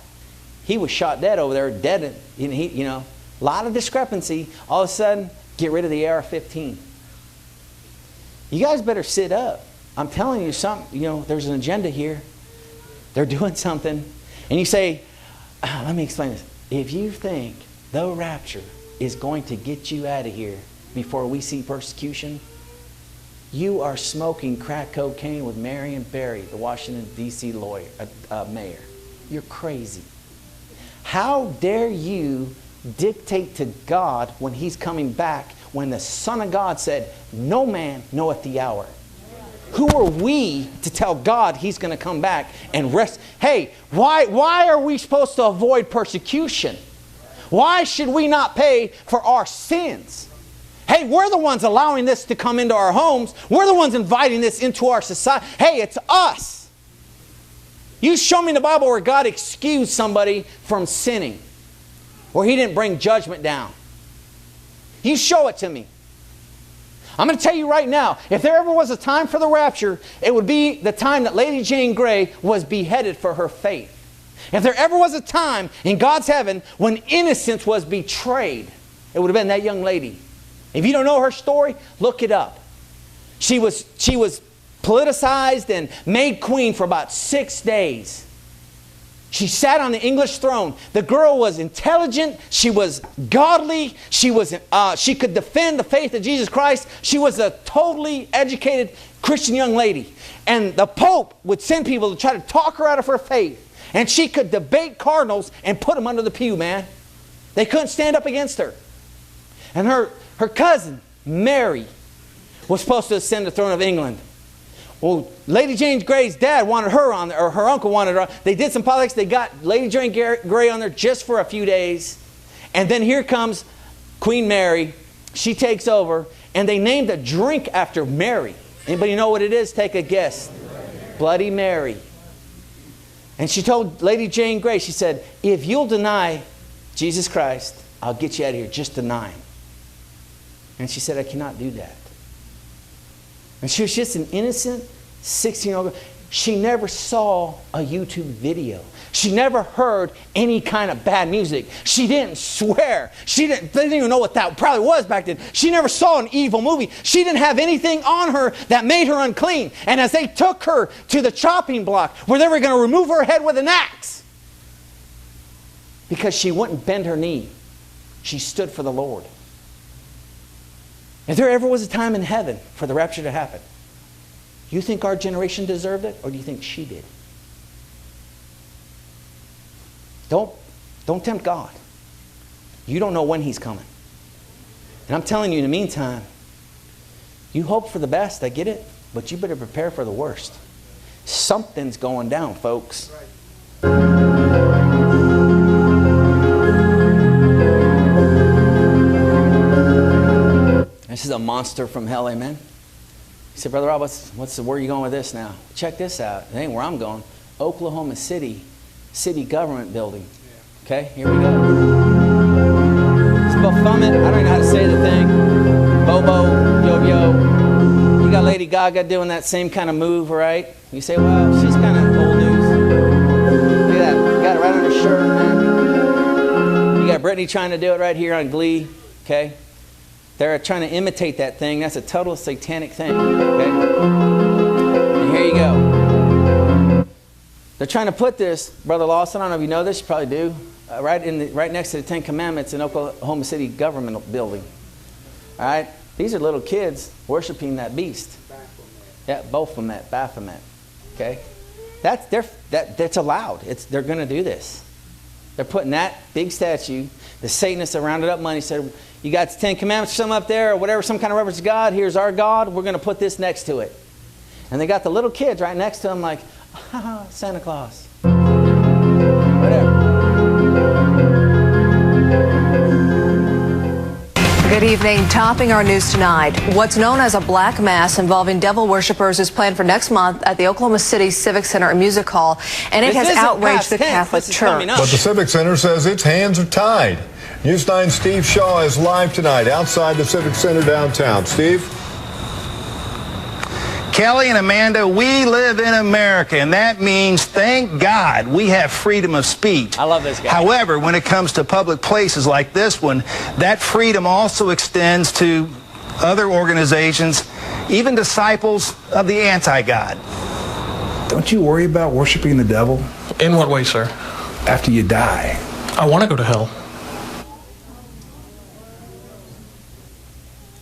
He was shot dead over there, dead. A lot of discrepancy. All of a sudden, get rid of the AR-15. You guys better sit up. I'm telling you something. There's an agenda here. They're doing something. And you say, let me explain this. If you think the rapture is going to get you out of here before we see persecution, you are smoking crack cocaine with Marion Barry, the Washington, D.C. mayor. You're crazy. How dare you dictate to God when He's coming back when the Son of God said, no man knoweth the hour? Who are we to tell God He's going to come back and rest? Hey, why are we supposed to avoid persecution? Why should we not pay for our sins? Hey, we're the ones allowing this to come into our homes. We're the ones inviting this into our society. Hey, it's us. You show me in the Bible where God excused somebody from sinning, where He didn't bring judgment down. You show it to me. I'm going to tell you right now, if there ever was a time for the rapture, it would be the time that Lady Jane Grey was beheaded for her faith. If there ever was a time in God's heaven when innocence was betrayed, it would have been that young lady. If you don't know her story, look it up. She was politicized and made queen for about 6 days. She sat on the English throne. The girl was intelligent. She was godly. She could defend the faith of Jesus Christ. She was a totally educated Christian young lady. And the Pope would send people to try to talk her out of her faith. And she could debate cardinals and put them under the pew, man. They couldn't stand up against her. And her cousin, Mary, was supposed to ascend the throne of England. Well, Lady Jane Grey's dad wanted her on there, or her uncle wanted her on. They did some politics. They got Lady Jane Grey on there just for a few days. And then here comes Queen Mary. She takes over. And they named a drink after Mary. Anybody know what it is? Take a guess. Bloody Mary. And she told Lady Jane Grey, she said, if you'll deny Jesus Christ, I'll get you out of here. Just deny him. And she said, I cannot do that. And she was just an innocent 16-year-old girl. She never saw a YouTube video. She never heard any kind of bad music. She didn't swear. They didn't even know what that probably was back then. She never saw an evil movie. She didn't have anything on her that made her unclean. And as they took her to the chopping block where they were going to remove her head with an axe, because she wouldn't bend her knee, she stood for the Lord. If there ever was a time in heaven for the rapture to happen, you think our generation deserved it, or do you think she did? Don't tempt God. You don't know when He's coming. And I'm telling you, in the meantime, you hope for the best, I get it, but you better prepare for the worst. Something's going down, folks. This is a monster from hell, amen? He said, Brother Rob, where are you going with this now? Check this out. It ain't where I'm going. Oklahoma City government building. Okay, here we go. It's Baphomet. I don't even know how to say the thing. Bobo, yo-yo. You got Lady Gaga doing that same kind of move, right? You say, well, she's kind of old news. Look at that. You got it right on her shirt, man. You got Britney trying to do it right here on Glee. Okay? They're trying to imitate that thing. That's a total satanic thing. Okay? And here you go. They're trying to put this, Brother Lawson, I don't know if you know this, you probably do, right next to the Ten Commandments in Oklahoma City government building. All right? These are little kids worshiping that beast. Yeah, Baphomet. Okay? That's allowed. They're going to do this. They're putting that big statue, the Satanists that rounded up money, said, you got the Ten Commandments or something up there, or whatever, some kind of reference to God. Here's our God. We're going to put this next to it. And they got the little kids right next to them like, Santa Claus. Whatever. Good evening. Topping our news tonight, what's known as a black mass involving devil worshippers is planned for next month at the Oklahoma City Civic Center and Music Hall, and it has outraged the Catholic Church. But the Civic Center says its hands are tied. News 9's Steve Shaw is live tonight outside the Civic Center downtown. Steve? Kelly and Amanda, we live in America, and that means, thank God, we have freedom of speech. I love this guy. However, when it comes to public places like this one, that freedom also extends to other organizations, even disciples of the anti-God. Don't you worry about worshiping the devil? In what way, sir? After you die. I want to go to hell.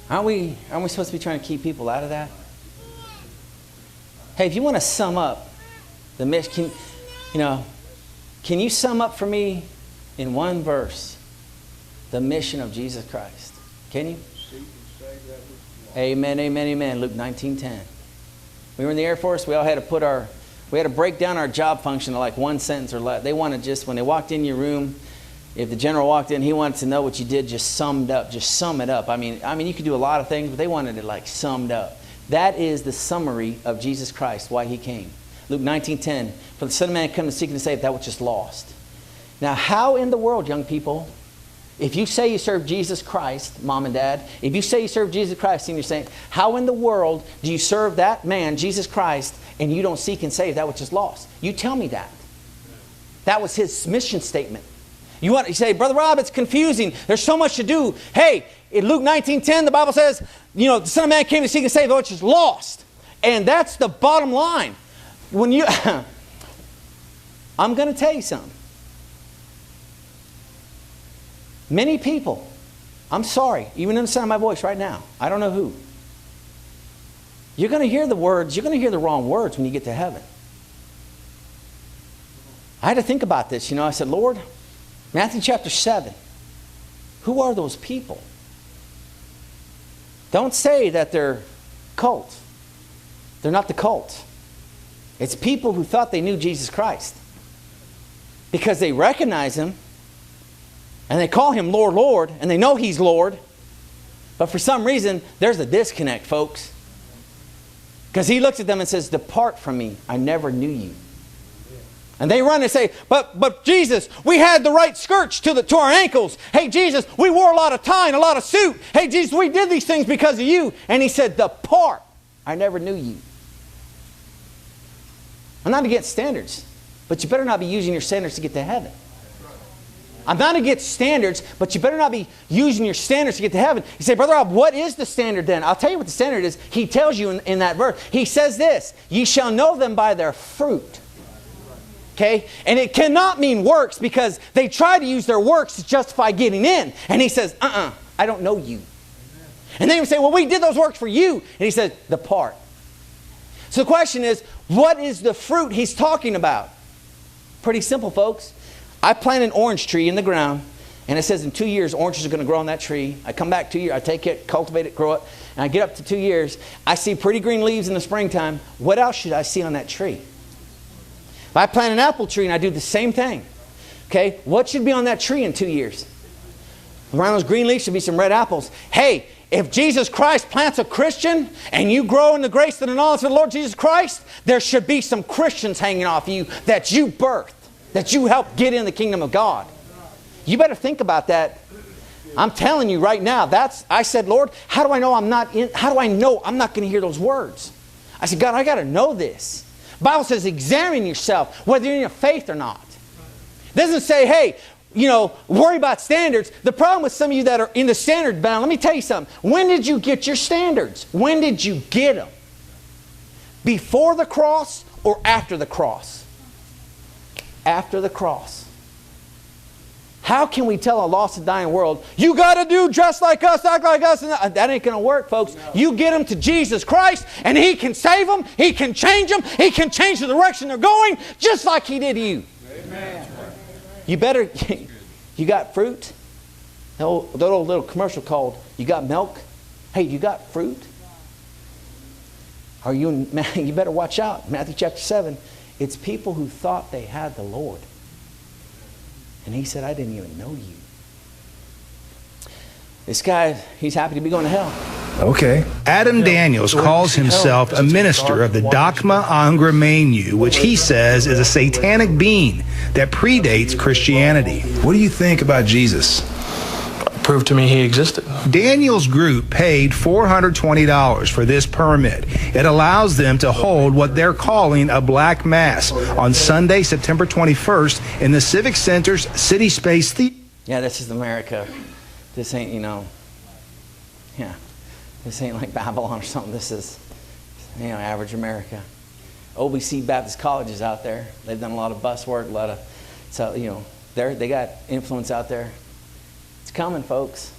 Aren't we supposed to be trying to keep people out of that? Hey, if you want to sum up the mission, can you sum up for me in one verse the mission of Jesus Christ? Can you? Amen, amen, amen. Luke 19:10. We were in the Air Force. We all had to we had to break down our job function to like one sentence or less. They wanted just when they walked in your room, if the general walked in, he wanted to know what you did, just summed up, just sum it up. I mean, you could do a lot of things, but they wanted it like summed up. That is the summary of Jesus Christ, why he came. Luke 19:10, for the Son of Man came to seek and to save that which is lost. Now, how in the world, young people, if you say you serve Jesus Christ, mom and dad, if you say you serve Jesus Christ and you're saying, how in the world do you serve that man, Jesus Christ, and you don't seek and save that which is lost? You tell me that. That was his mission statement. You say, Brother Rob, it's confusing. There's so much to do. Hey, in Luke 19:10, the Bible says, the Son of Man came to seek and save that which is lost. And that's the bottom line. When you, I'm going to tell you something. Many people, I'm sorry, even in the sound of my voice right now, I don't know who. You're going to hear the words, you're going to hear the wrong words when you get to heaven. I had to think about this. You know, I said, Lord, Matthew chapter 7, who are those people? Don't say that they're cult. They're not the cult. It's people who thought they knew Jesus Christ because they recognize him and they call him Lord, Lord, and they know he's Lord. But for some reason, there's a disconnect, folks. Because he looks at them and says, depart from me, I never knew you. And they run and say, but Jesus, we had the right skirts to our ankles. Hey, Jesus, we wore a lot of tie and a lot of suit. Hey, Jesus, we did these things because of you. And he said, depart, I never knew you. I'm not against standards, but you better not be using your standards to get to heaven. I'm not against standards, but you better not be using your standards to get to heaven. You say, Brother Rob, what is the standard then? I'll tell you what the standard is. He tells you in that verse. He says this, ye shall know them by their fruit. Okay? And it cannot mean works because they try to use their works to justify getting in. And he says, I don't know you. And then you say, well, we did those works for you. And he says, depart. So the question is, what is the fruit he's talking about? Pretty simple, folks. I plant an orange tree in the ground, and it says in 2 years, oranges are going to grow on that tree. I come back 2 years, I take it, cultivate it, grow it, and I get up to 2 years. I see pretty green leaves in the springtime. What else should I see on that tree? If I plant an apple tree and I do the same thing, okay, what should be on that tree in 2 years? Around those green leaves should be some red apples. Hey, if Jesus Christ plants a Christian and you grow in the grace and the knowledge of the Lord Jesus Christ, there should be some Christians hanging off you that you birthed, that you helped get in the kingdom of God. You better think about that. I'm telling you right now, I said, Lord, how do I know I'm not going to hear those words? I said, God, I got to know this. The Bible says, examine yourself, whether you're in your faith or not. It doesn't say, hey, worry about standards. The problem with some of you that are in the standard bound, let me tell you something. When did you get your standards? When did you get them? Before the cross or after the cross? After the cross. How can we tell a lost and dying world, you got to do just like us, act like us? And that ain't going to work, folks. No. You get them to Jesus Christ, and He can save them. He can change them. He can change the direction they're going, just like He did you. Amen. You better, you got fruit? That old little commercial called, you got milk? Hey, you got fruit? You better watch out. Matthew chapter 7, it's people who thought they had the Lord. And He said, I didn't even know you. This guy, he's happy to be going to hell. Okay. Adam Daniels calls himself a minister of the Dogma Angra Mainyu, which he says is a satanic being that predates Christianity. What do you think about Jesus? Prove to me He existed. Daniel's group paid $420 for this permit. It allows them to hold what they're calling a black mass on Sunday, September 21st in the Civic Center's City Space Theater. Yeah, this is America. This ain't, this ain't like Babylon or something. This is, average America. OBC Baptist colleges out there. They've done a lot of bus work, they got influence out there. It's coming, folks.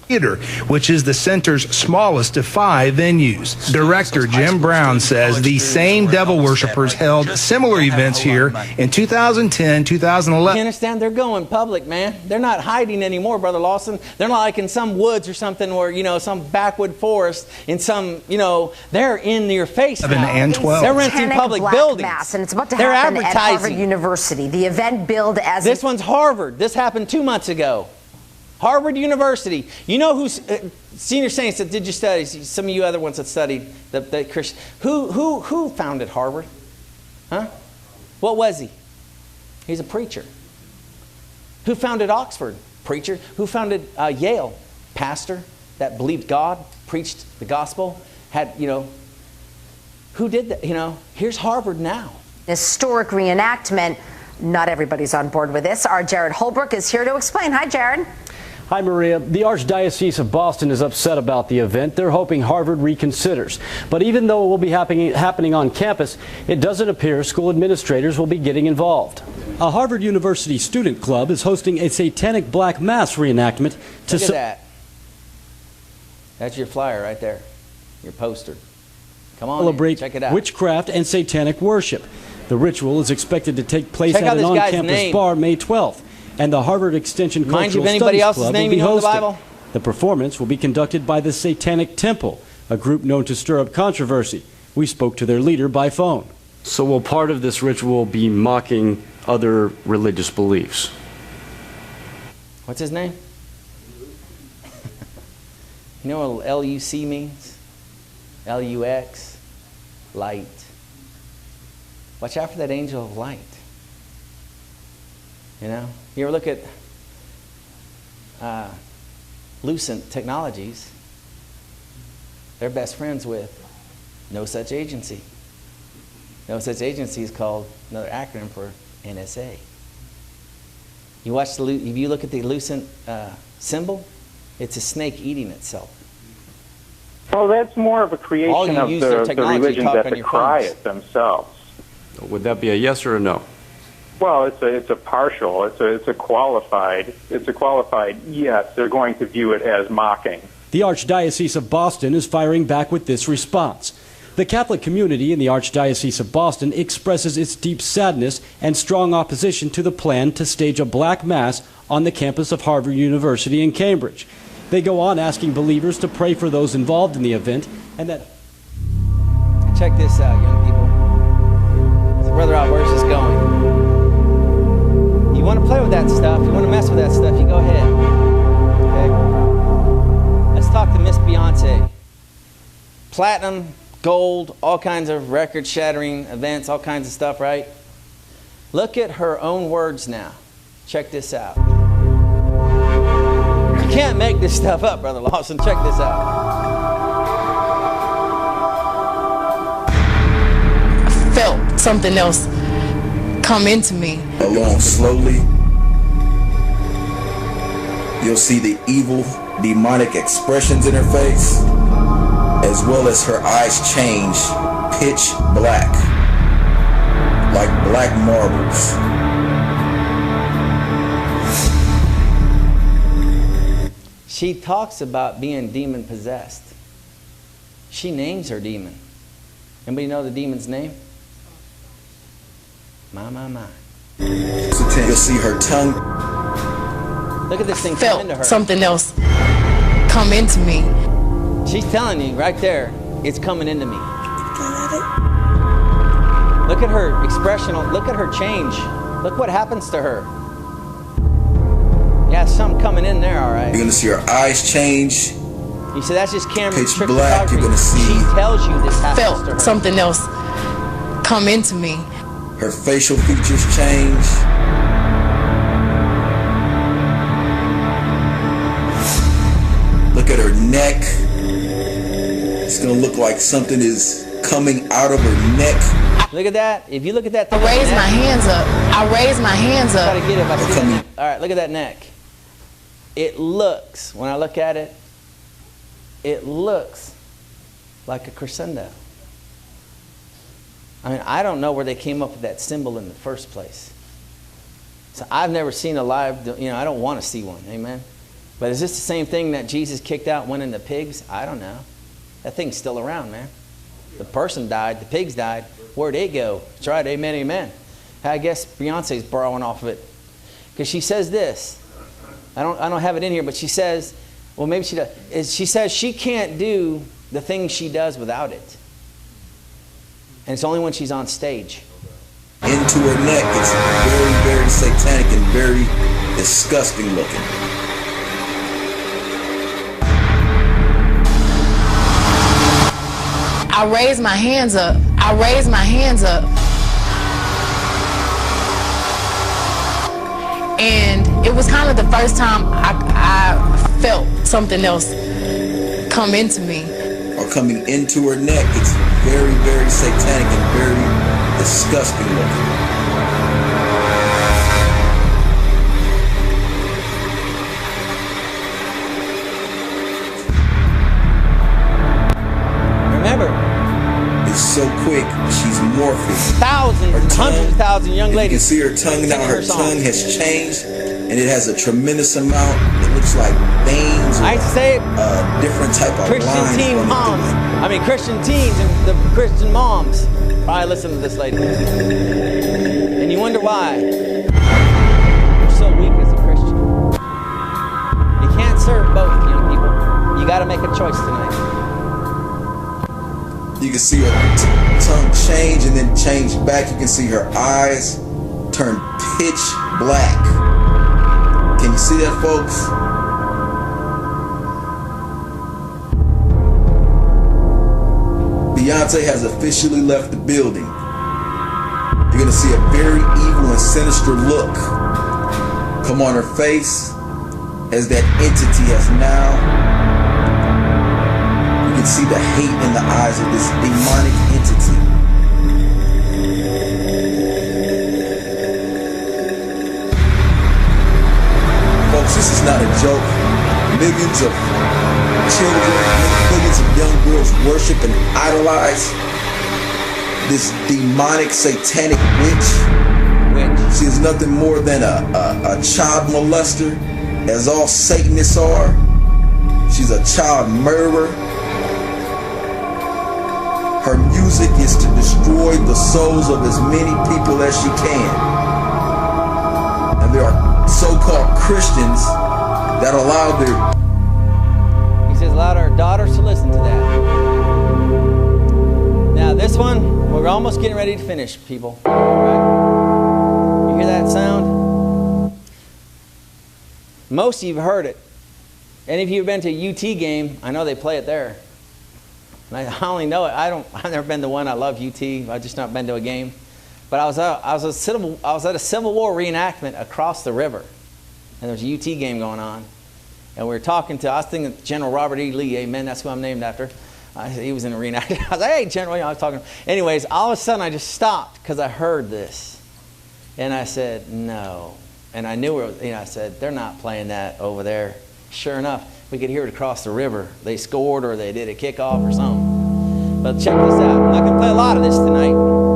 Theater, which is the center's smallest of 5 venues. Director Jim Brown says these same devil worshippers held similar events here in 2010, 2011. You understand? They're going public, man. They're not hiding anymore, Brother Lawson. They're not like in some woods or something or, some backwood forest in some, they're in your face 11 now. and 12. They're renting public buildings. Mass, and it's about to they're happen advertising. At Harvard University. The event billed as... This one's Harvard. This happened 2 months ago. Harvard University. You know who's senior saints that did your studies? Some of you other ones that studied the Christian. Who founded Harvard? Huh? What was he? He's a preacher. Who founded Oxford? Preacher. Who founded Yale? Pastor that believed God, preached the gospel. Who did that? Here's Harvard now. Historic reenactment. Not everybody's on board with this. Our Jared Holbrook is here to explain. Hi, Jared. Hi, Maria. The Archdiocese of Boston is upset about the event. They're hoping Harvard reconsiders. But even though it will be happening on campus, it doesn't appear school administrators will be getting involved. A Harvard University student club is hosting a satanic black mass reenactment to... Look at that. That's your flyer right there. Your poster. Come on, celebrate check it out. Witchcraft and satanic worship. The ritual is expected to take place Check out at an this guy's on-campus name. bar May 12th, and the Harvard Extension Mind you, Cultural if anybody Studies else's Club name will be you know in the hosting. Bible? The performance will be conducted by the Satanic Temple, a group known to stir up controversy. We spoke to their leader by phone. So will part of this ritual be mocking other religious beliefs? What's his name? You know what L-U-C means? L-U-X, light. Watch out for that angel of light. You know? You ever look at Lucent Technologies? They're best friends with no such agency. No such agency is called another acronym for NSA. You watch the, if you look at the Lucent symbol, it's a snake eating itself. Well, that's more of a creation of the religions that decry it themselves. Would that be a yes or a no? Well, it's a partial. It's a qualified yes. They're going to view it as mocking. The Archdiocese of Boston is firing back with this response. The Catholic community in the Archdiocese of Boston expresses its deep sadness and strong opposition to the plan to stage a black mass on the campus of Harvard University in Cambridge. They go on asking believers to pray for those involved in the event and that... Check this out, young people. So Brother Al, where's this going? You want to play with that stuff, you want to mess with that stuff, you go ahead. Okay? Let's talk to Miss Beyonce. Platinum, gold, all kinds of record-shattering events, all kinds of stuff, right? Look at her own words now. Check this out. You can't make this stuff up, Brother Lawson. Check this out. I felt something else come into me. Along slowly, you'll see the evil, demonic expressions in her face, as well as her eyes change pitch black, like black marbles. She talks about being demon possessed. She names her demon. Anybody know the demon's name? My. You'll see her tongue. Look at this thing come into her. Felt something else come into me. She's telling you right there, it's coming into me. Look at her expression. Look at her change. Look what happens to her. Yeah, something coming in there, all right. You're gonna see her eyes change. You see, that's just Cameron's pitch black. You're gonna see. She tells you this happens to her. Felt something else come into me. Her facial features change. Look at her neck. It's gonna look like something is coming out of her neck. Look at that. If you look at that, I raise my hands up. I raise my hands up. Try to get it if I see the neck. All right, look at that neck. It looks, when I look at it, it looks like a crescendo. I mean, I don't know where they came up with that symbol in the first place. So I've never seen a live, I don't want to see one, amen? But is this the same thing that Jesus kicked out and went into pigs? I don't know. That thing's still around, man. The person died, the pigs died. Where'd it go? That's right, amen, amen. I guess Beyonce's borrowing off of it. Because she says this. I don't have it in here, but she says, well, maybe she does. She says she can't do the things she does without it. And it's only when she's on stage. Into her neck, it's very, very satanic and very disgusting looking. I raise my hands up. I raise my hands up. And it was kind of the first time I felt something else come into me. Or coming into her neck, it's very, very satanic and very disgusting looking. It's so quick, she's morphing. Thousands and hundreds of thousands of young ladies. You can see her tongue now, her tongue has changed, and it has a tremendous amount. It looks like veins or different type of Christian lines. teen moms. Christian teens and the Christian moms. Probably listen to this lady. And you wonder why you're so weak as a Christian. You can't serve both, young people. You got to make a choice tonight. You can see her tongue change and then change back. You can see her eyes turn pitch black. Can you see that, folks? Beyonce has officially left the building. You're going to see a very evil and sinister look come on her face as that entity has now. You can see the hate in the eyes of this demonic entity. Folks, this is not a joke. Millions of children, millions of young girls worship and idolize this demonic, satanic witch. She is nothing more than a child molester, as all Satanists are. She's a child murderer. Her music is to destroy the souls of as many people as she can. And there are so-called Christians that allow their... He says allow our daughters to listen to that. Now this one, we're almost getting ready to finish, people. Right? You hear that sound? Most of you have heard it. Any of you have been to a UT game? I know they play it there. And I only know it. I've never been to one. I love UT. I've just not been to a game. But I was at a Civil War reenactment across the river, and there was a UT game going on. And we were talking to, I was thinking General Robert E. Lee, amen, that's who I'm named after. He was in a reenactment. I was like, hey, General, I was talking. Anyways, all of a sudden I just stopped because I heard this. And I said, no. And I knew I said, they're not playing that over there. Sure enough, we could hear it across the river. They scored or they did a kickoff or something. But check this out. I'm not going to play a lot of this tonight,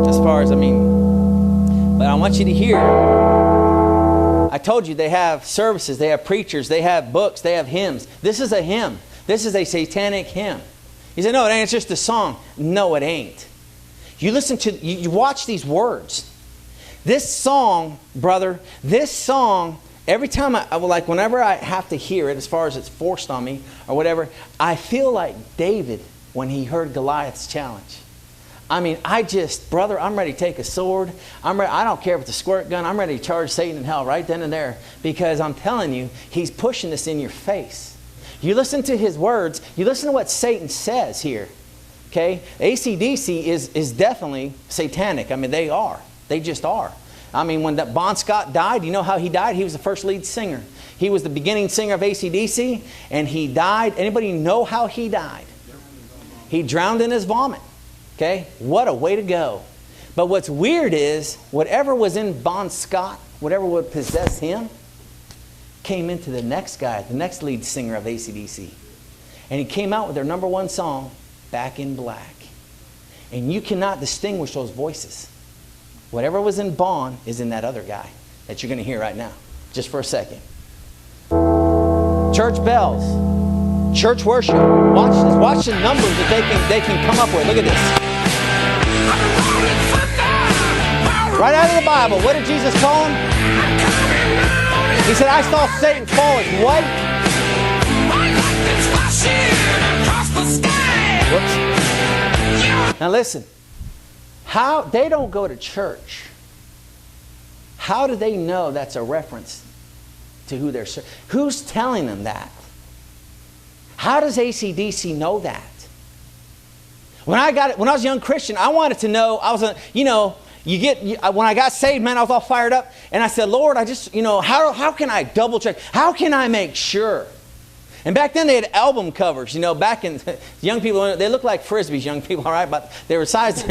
as far as, but I want you to hear. I told you they have services, they have preachers, they have books, they have hymns. This is a hymn. This is a satanic hymn. You say, no, it ain't. It's just a song. No, it ain't. You listen to, you watch these words. This song, brother, this song, every time whenever I have to hear it, as far as it's forced on me or whatever, I feel like David when he heard Goliath's challenge. Brother, I'm ready to take a sword. I don't care if it's a squirt gun. I'm ready to charge Satan in hell right then and there, because I'm telling you, he's pushing this in your face. You listen to his words. You listen to what Satan says here. Okay? AC/DC is definitely satanic. They are. They just are. When that Bon Scott died, you know how he died? He was the first lead singer. He was the beginning singer of AC/DC, and he died. Anybody know how he died? He drowned in his vomit. Okay? What a way to go. But what's weird is, whatever was in Bon Scott, whatever would possess him, came into the next guy, the next lead singer of AC/DC. And he came out with their #1 song, Back in Black. And you cannot distinguish those voices. Whatever was in Bon is in that other guy that you're going to hear right now. Just for a second. Church bells. Church worship. Watch this. Watch the numbers that they can come up with. Look at this. Right out of the Bible. What did Jesus call him? He said, I saw Satan fall as what? Whoops. Now listen. How they don't go to church. How do they know that's a reference to who they're serving? Who's telling them that? How does AC/DC know that? When I was a young Christian, I wanted to know. When I got saved, man, I was all fired up, and I said, Lord, how can I double check? How can I make sure? And back then they had album covers. Back in young people, they looked like frisbees. Young people, all right, but they were sized.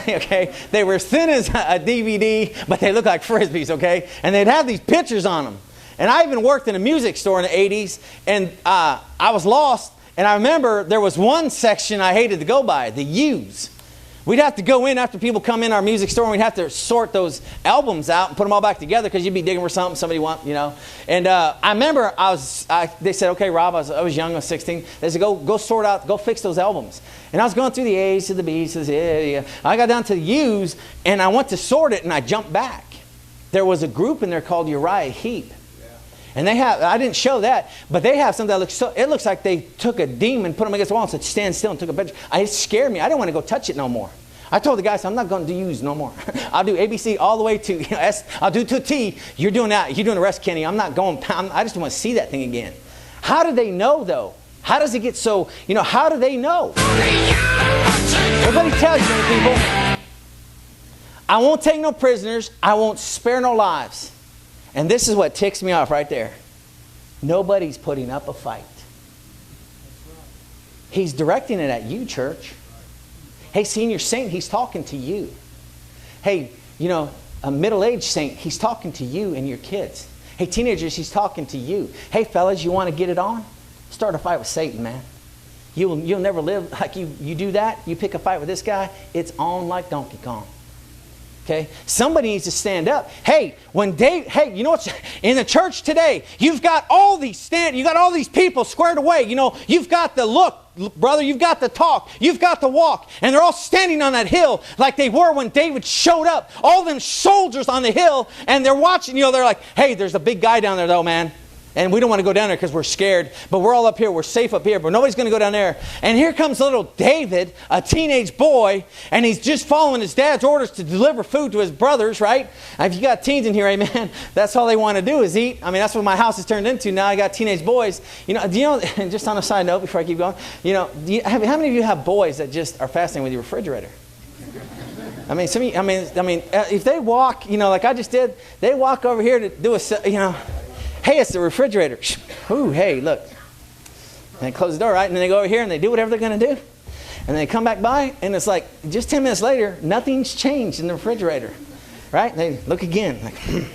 Okay, they were as thin as a DVD, but they looked like frisbees. Okay, and they'd have these pictures on them. And I even worked in a music store in the 80s, and I was lost. And I remember there was one section I hated to go by, the U's. We'd have to go in after people come in our music store, and we'd have to sort those albums out and put them all back together because you'd be digging for something somebody want, you know. And I remember they said, okay, Rob, I was young, I was 16. They said, go sort out, go fix those albums. And I was going through the A's to the B's to the yeah. I got down to the U's, and I went to sort it, and I jumped back. There was a group in there called Uriah Heep. And they have, I didn't show that, but they have something that looks so, it looks like they took a demon, put him against the wall and said, stand still, and took a picture. It scared me. I didn't want to go touch it no more. I told the guys, I'm not going to use no more. I'll do ABC all the way to S. I'll do to T. You're doing that. You're doing the rest, Kenny. I'm not going, I just want to see that thing again. How do they know, though? How does it get so, you know, how do they know? Everybody tells you, people, I won't take no prisoners. I won't spare no lives. And this is what ticks me off right there. Nobody's putting up a fight. He's directing it at you, church. Hey, senior saint, he's talking to you. Hey, you know, a middle-aged saint, he's talking to you and your kids. Hey, teenagers, he's talking to you. Hey, fellas, you want to get it on? Start a fight with Satan, man. You'll never live like you do that. You pick a fight with this guy, it's on like Donkey Kong. Okay, somebody needs to stand up. Hey, hey, you know what's in the church today? You've got all these people squared away. You know, you've got the look, brother. You've got the talk. You've got the walk, and they're all standing on that hill like they were when David showed up. All them soldiers on the hill, and they're watching. You know, they're like, hey, there's a big guy down there, though, man. And we don't want to go down there because we're scared. But we're all up here. We're safe up here. But nobody's going to go down there. And here comes little David, a teenage boy. And he's just following his dad's orders to deliver food to his brothers, right? And if you got teens in here, amen, that's all they want to do is eat. I mean, that's what my house has turned into. Now I got teenage boys. You know, do you know, and just on a side note before I keep going, you know, how many of you have boys that just are fascinating with your refrigerator? I mean, if they walk, you know, like I just did, they walk over here to do you know, hey, it's the refrigerator. Ooh, hey, look. And they close the door, right? And then they go over here and they do whatever they're going to do. And they come back by, and it's like just 10 minutes later, nothing's changed in the refrigerator, right? And they look again. Like, I mean,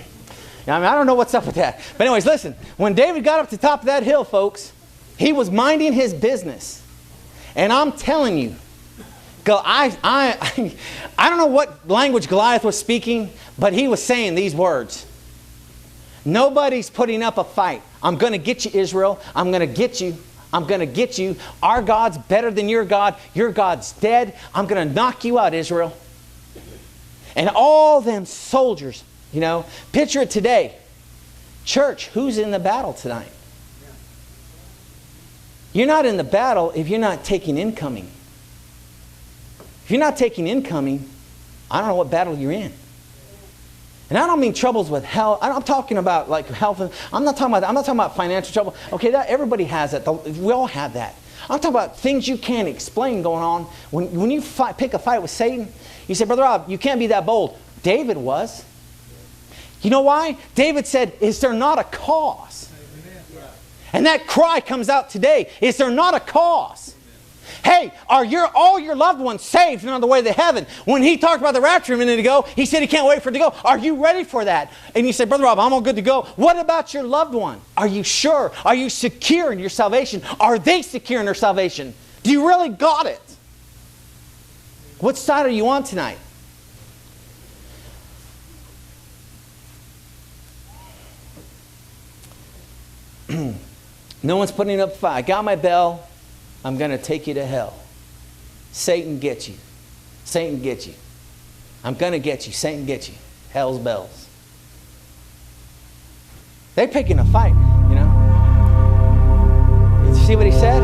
I don't know what's up with that. But anyways, listen. When David got up to the top of that hill, folks, he was minding his business. And I'm telling you, I don't know what language Goliath was speaking, but he was saying these words. Nobody's putting up a fight. I'm going to get you, Israel. I'm going to get you. I'm going to get you. Our God's better than your God. Your God's dead. I'm going to knock you out, Israel. And all them soldiers, you know, picture it today. Church, who's in the battle tonight? You're not in the battle if you're not taking incoming. If you're not taking incoming, I don't know what battle you're in. And I don't mean troubles with health. I'm talking about like health. I'm not talking about financial trouble. Okay, everybody has that. We all have that. I'm talking about things you can't explain going on. When you pick a fight with Satan, you say, Brother Rob, you can't be that bold. David was. You know why? David said, is there not a cause? And that cry comes out today. Is there not a cause? Hey, are all your loved ones saved and on the way to heaven? When he talked about the rapture a minute ago, he said he can't wait for it to go. Are you ready for that? And you say, Brother Rob, I'm all good to go. What about your loved one? Are you sure? Are you secure in your salvation? Are they secure in their salvation? Do you really got it? What side are you on tonight? No one's putting up a fight. I got my bell. I'm going to take you to hell. Satan gets you. Satan gets you. I'm going to get you. Satan gets you. Hell's bells. They're picking a fight, you know. You see what he said?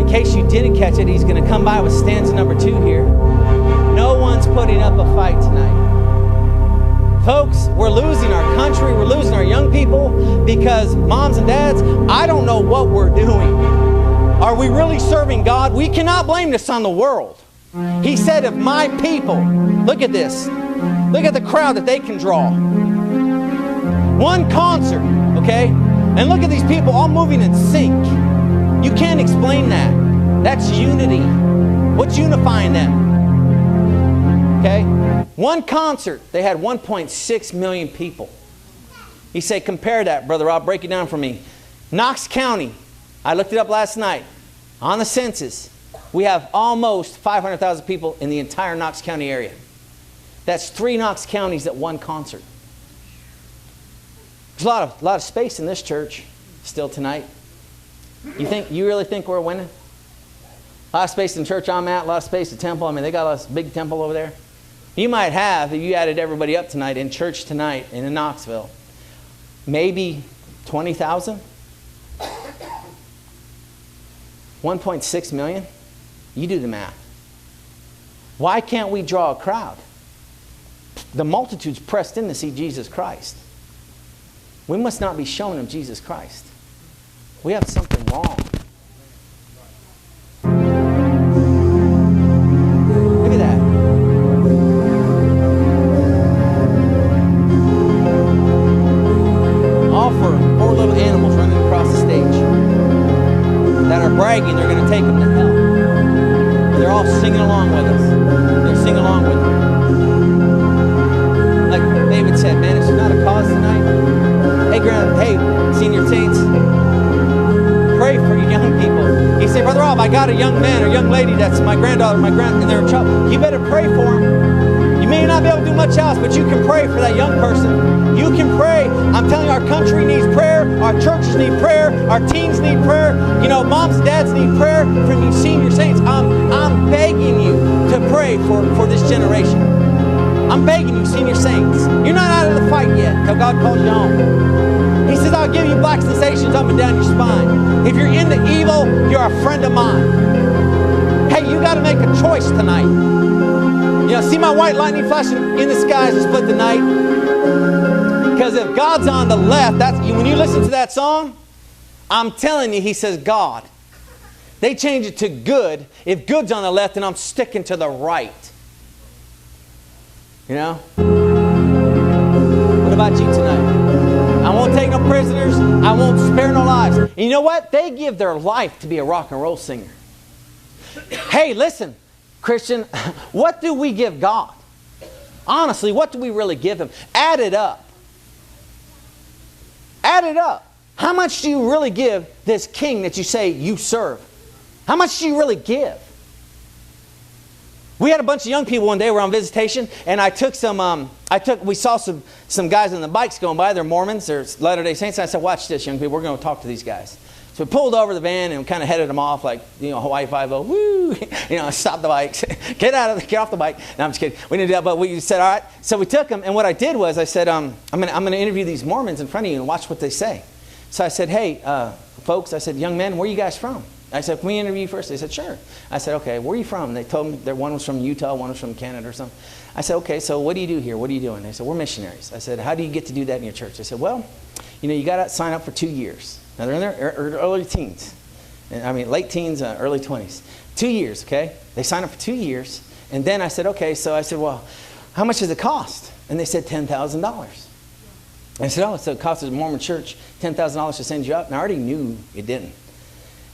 In case you didn't catch it, he's going to come by with stanza number 2 here. No one's putting up a fight tonight. Folks, we're losing our country. We're losing our young people because moms and dads, I don't know what we're doing. Are we really serving God? We cannot blame this on the world. He said, if my people, look at this. Look at the crowd that they can draw. One concert, okay? And look at these people all moving in sync. You can't explain that. That's unity. What's unifying them? Okay? One concert, they had 1.6 million people. He said, compare that, Brother Rob, break it down for me. Knox County, I looked it up last night, on the census, We have almost 500,000 people in the entire Knox County area. That's 3 Knox counties at one concert. There's a lot of space in this church still tonight. You really think we're winning? A lot of space in the church I'm at, a lot of space at temple. I mean, they got a big temple over there. You might have, if you added everybody up tonight in church tonight in Knoxville, maybe 20,000? 1.6 million? You do the math. Why can't we draw a crowd? The multitude's pressed in to see Jesus Christ. We must not be showing them Jesus Christ. We have something wrong. Look at that. All for 4 little animals running across the stage that are bragging they're going to take them to hell. And they're all singing along with us. They're singing along with them. Like David said, man, it's not a cause tonight. Hey, senior saints, pray for your young people. You say, Brother Rob, I got a young man or young lady that's my granddaughter, and they're in trouble. You better pray for them. You may not be able to do much else, but you can pray for that young person. You can pray. I'm telling you, our country needs prayer. Our churches need prayer. Our teens need prayer. You know, moms and dads need prayer from you senior saints. I'm begging you to pray for this generation. I'm begging you, senior saints. You're not out of the fight yet until God calls you home. He says, I'll give you black sensations up and down your spine. If you're into evil, you're a friend of mine. Hey, you got to make a choice tonight. You know, see my white lightning flashing in the skies to split the night? Because if God's on the left, when you listen to that song, I'm telling you, he says God. They change it to good. If good's on the left, then I'm sticking to the right. You know? What about you tonight? I won't take no prisoners. I won't spare no lives. And you know what? They give their life to be a rock and roll singer. Hey, listen, Christian, what do we give God? Honestly, what do we really give Him? Add it up. Add it up. How much do you really give this king that you say you serve? How much do you really give? We had a bunch of young people one day. We were on visitation, and I took we saw some guys on the bikes going by. They're Mormons, they're Latter-day Saints. And I said, watch this, young people. We're going to talk to these guys. So we pulled over the van and kind of headed them off like, you know, Hawaii Five-0. Woo! You know, stop the bikes. Get off the bike. No, I'm just kidding. We didn't do that, but we said, all right. So we took them, and what I did was I said, I'm going to interview these Mormons in front of you and watch what they say. So I said, hey, folks, I said, young men, where are you guys from? I said, can we interview you first? They said, sure. I said, okay, where are you from? They told me that one was from Utah, one was from Canada or something. I said, okay, so what do you do here? What are you doing? They said, we're missionaries. I said, how do you get to do that in your church? They said, well, you know, you got to sign up for 2 years. Now, they're in their early teens. I mean, late teens, early 20s. 2 years, okay? They signed up for 2 years. And then I said, okay, so I said, well, how much does it cost? And they said, $10,000. I said, oh, so it costs the Mormon church $10,000 to send you up? And I already knew it didn't.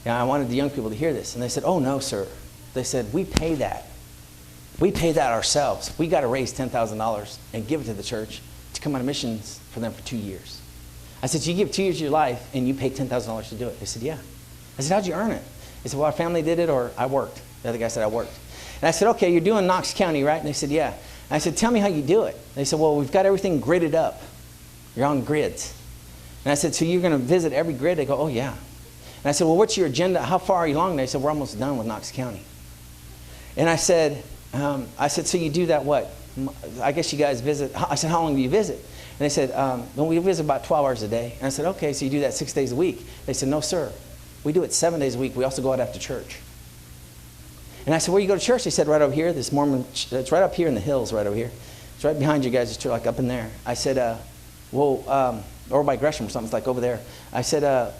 I wanted the young people to hear this. And they said, oh, no, sir. They said, we pay that. We pay that ourselves. We got to raise $10,000 and give it to the church to come on missions for them for 2 years. I said, so you give 2 years of your life and you pay $10,000 to do it? They said, yeah. I said, how'd you earn it? They said, well, our family did it or I worked. The other guy said, I worked. And I said, okay, you're doing Knox County, right? And they said, yeah. And I said, tell me how you do it. They said, well, we've got everything gridded up. You're on grids. And I said, so you're going to visit every grid? They go, oh, yeah. And I said, well, what's your agenda? How far are you along? And they said, we're almost done with Knox County. And I said, so you do that what? I guess you guys visit. I said, how long do you visit? And they said, well, we visit about 12 hours a day. And I said, okay, so you do that 6 days a week. They said, no, sir. We do it 7 days a week. We also go out after church. And I said, where you go to church? They said, right over here. This Mormon, it's right up here in the hills, right over here. It's right behind you guys. It's like up in there. I said, or by Gresham or something. It's like over there. I said, I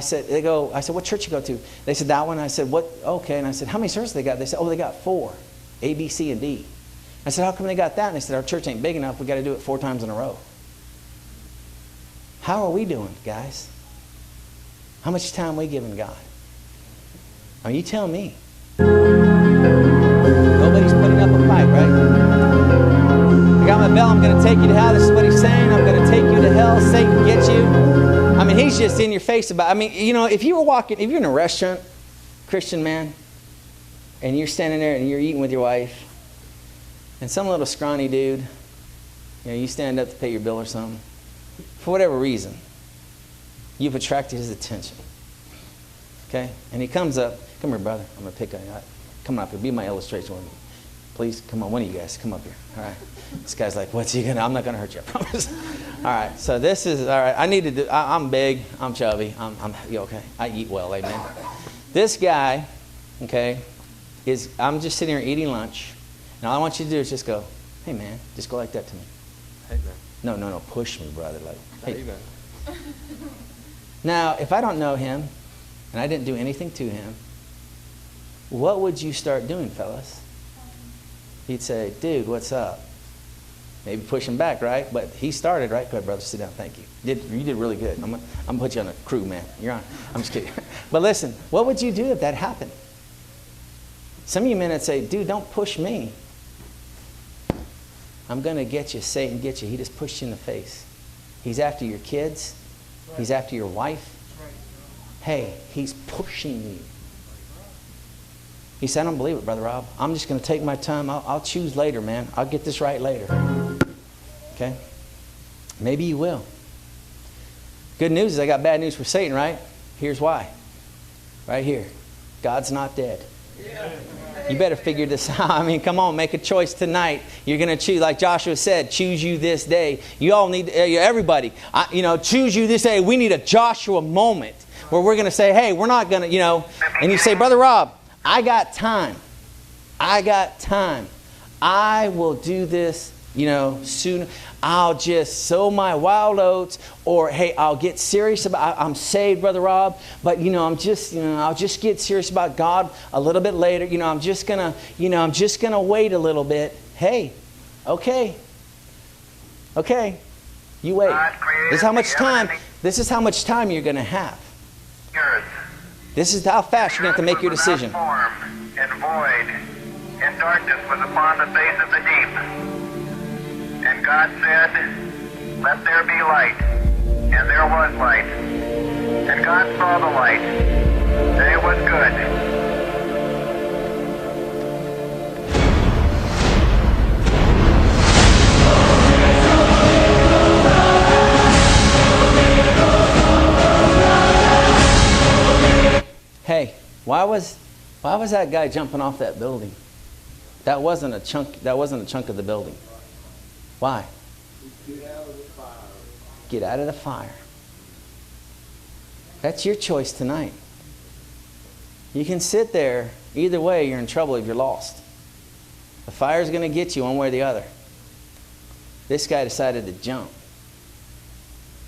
said, what church you go to? They said, that one. I said, what? Okay. And I said, how many services they got? They said, oh, they got 4, A, B, C, and D. I said, how come they got that? And they said, our church ain't big enough. We got to do it 4 times in a row. How are we doing, guys? How much time are we giving God? Now, you tell me. Nobody's putting up a fight, right? I got my bell. I'm going to take you to hell. This is what he's saying. I'm going to take you to hell. Satan gets you. I mean, he's just in your face about. I mean, you know, if you're in a restaurant Christian man, and you're standing there and you're eating with your wife, and some little scrawny dude, you stand up to pay your bill or something, for whatever reason, you've attracted his attention. Okay? And he comes up, come here, brother, I'm going to pick on you. Come up here, be my illustration with me. Please, come on, one of you guys, come up here. All right. This guy's like, what's he going to, I'm not going to hurt you, I promise. All right, so this is, all right, I need to do, I'm big, I'm chubby, you okay? I eat well, amen. This guy, okay, I'm just sitting here eating lunch, and all I want you to do is just go, hey, man, just go like that to me. Hey, man. No, push me, brother. Like, hey. You go. Now, if I don't know him, and I didn't do anything to him, what would you start doing, fellas? He'd say, dude, what's up? Maybe push him back, right? But he started, right? Go ahead, brother, sit down, thank you. You did really good. I'm gonna put you on a crew, man. You're on. I'm just kidding. But listen, what would you do if that happened? Some of you men would say, dude, don't push me. I'm going to get you, Satan get you. He just pushed you in the face. He's after your kids. He's after your wife. Hey, he's pushing you. He said, I don't believe it, Brother Rob. I'm just going to take my time. I'll choose later, man. I'll get this right later. Okay? Maybe you will. Good news is I got bad news for Satan, right? Here's why. Right here. God's not dead. You better figure this out. I mean, come on, make a choice tonight. You're going to choose, like Joshua said, choose you this day. You all need, everybody, choose you this day. We need a Joshua moment where we're going to say, hey, we're not going to, and you say, Brother Rob, I got time. I will do this, soon. I'll just sow my wild oats, or hey, I'll get serious about, I'm saved, Brother Rob, but I'll just get serious about God a little bit later. I'm just gonna wait a little bit. Hey, okay. You wait. This is how much time you're gonna have. This is how fast you're gonna have to make your decision. Form and void, and darkness was upon the face of the deep. And God said, let there be light. And there was light. And God saw the light, and it was good. Hey, why was that guy jumping off that building? That wasn't a chunk of the building. Why? Get out of the fire. Get out of the fire. That's your choice tonight. You can sit there. Either way, you're in trouble if you're lost. The fire's going to get you one way or the other. This guy decided to jump.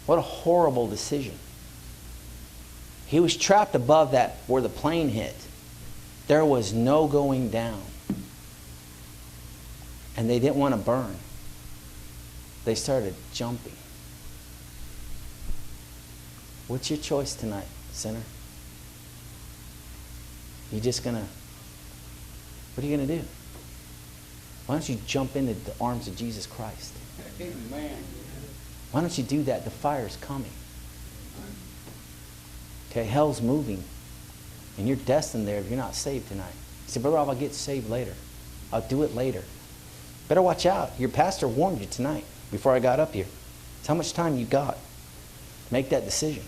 What a horrible decision. He was trapped above that where the plane hit. There was no going down. And they didn't want to burn. They started jumping. What's your choice tonight, sinner? What are you going to do? Why don't you jump into the arms of Jesus Christ? Amen. Why don't you do that? The fire's coming. Okay, hell's moving. And you're destined there if you're not saved tonight. You say, Brother Rob, I'll get saved later. I'll do it later. Better watch out. Your pastor warned you tonight before I got up here. It's how much time you got. Make that decision.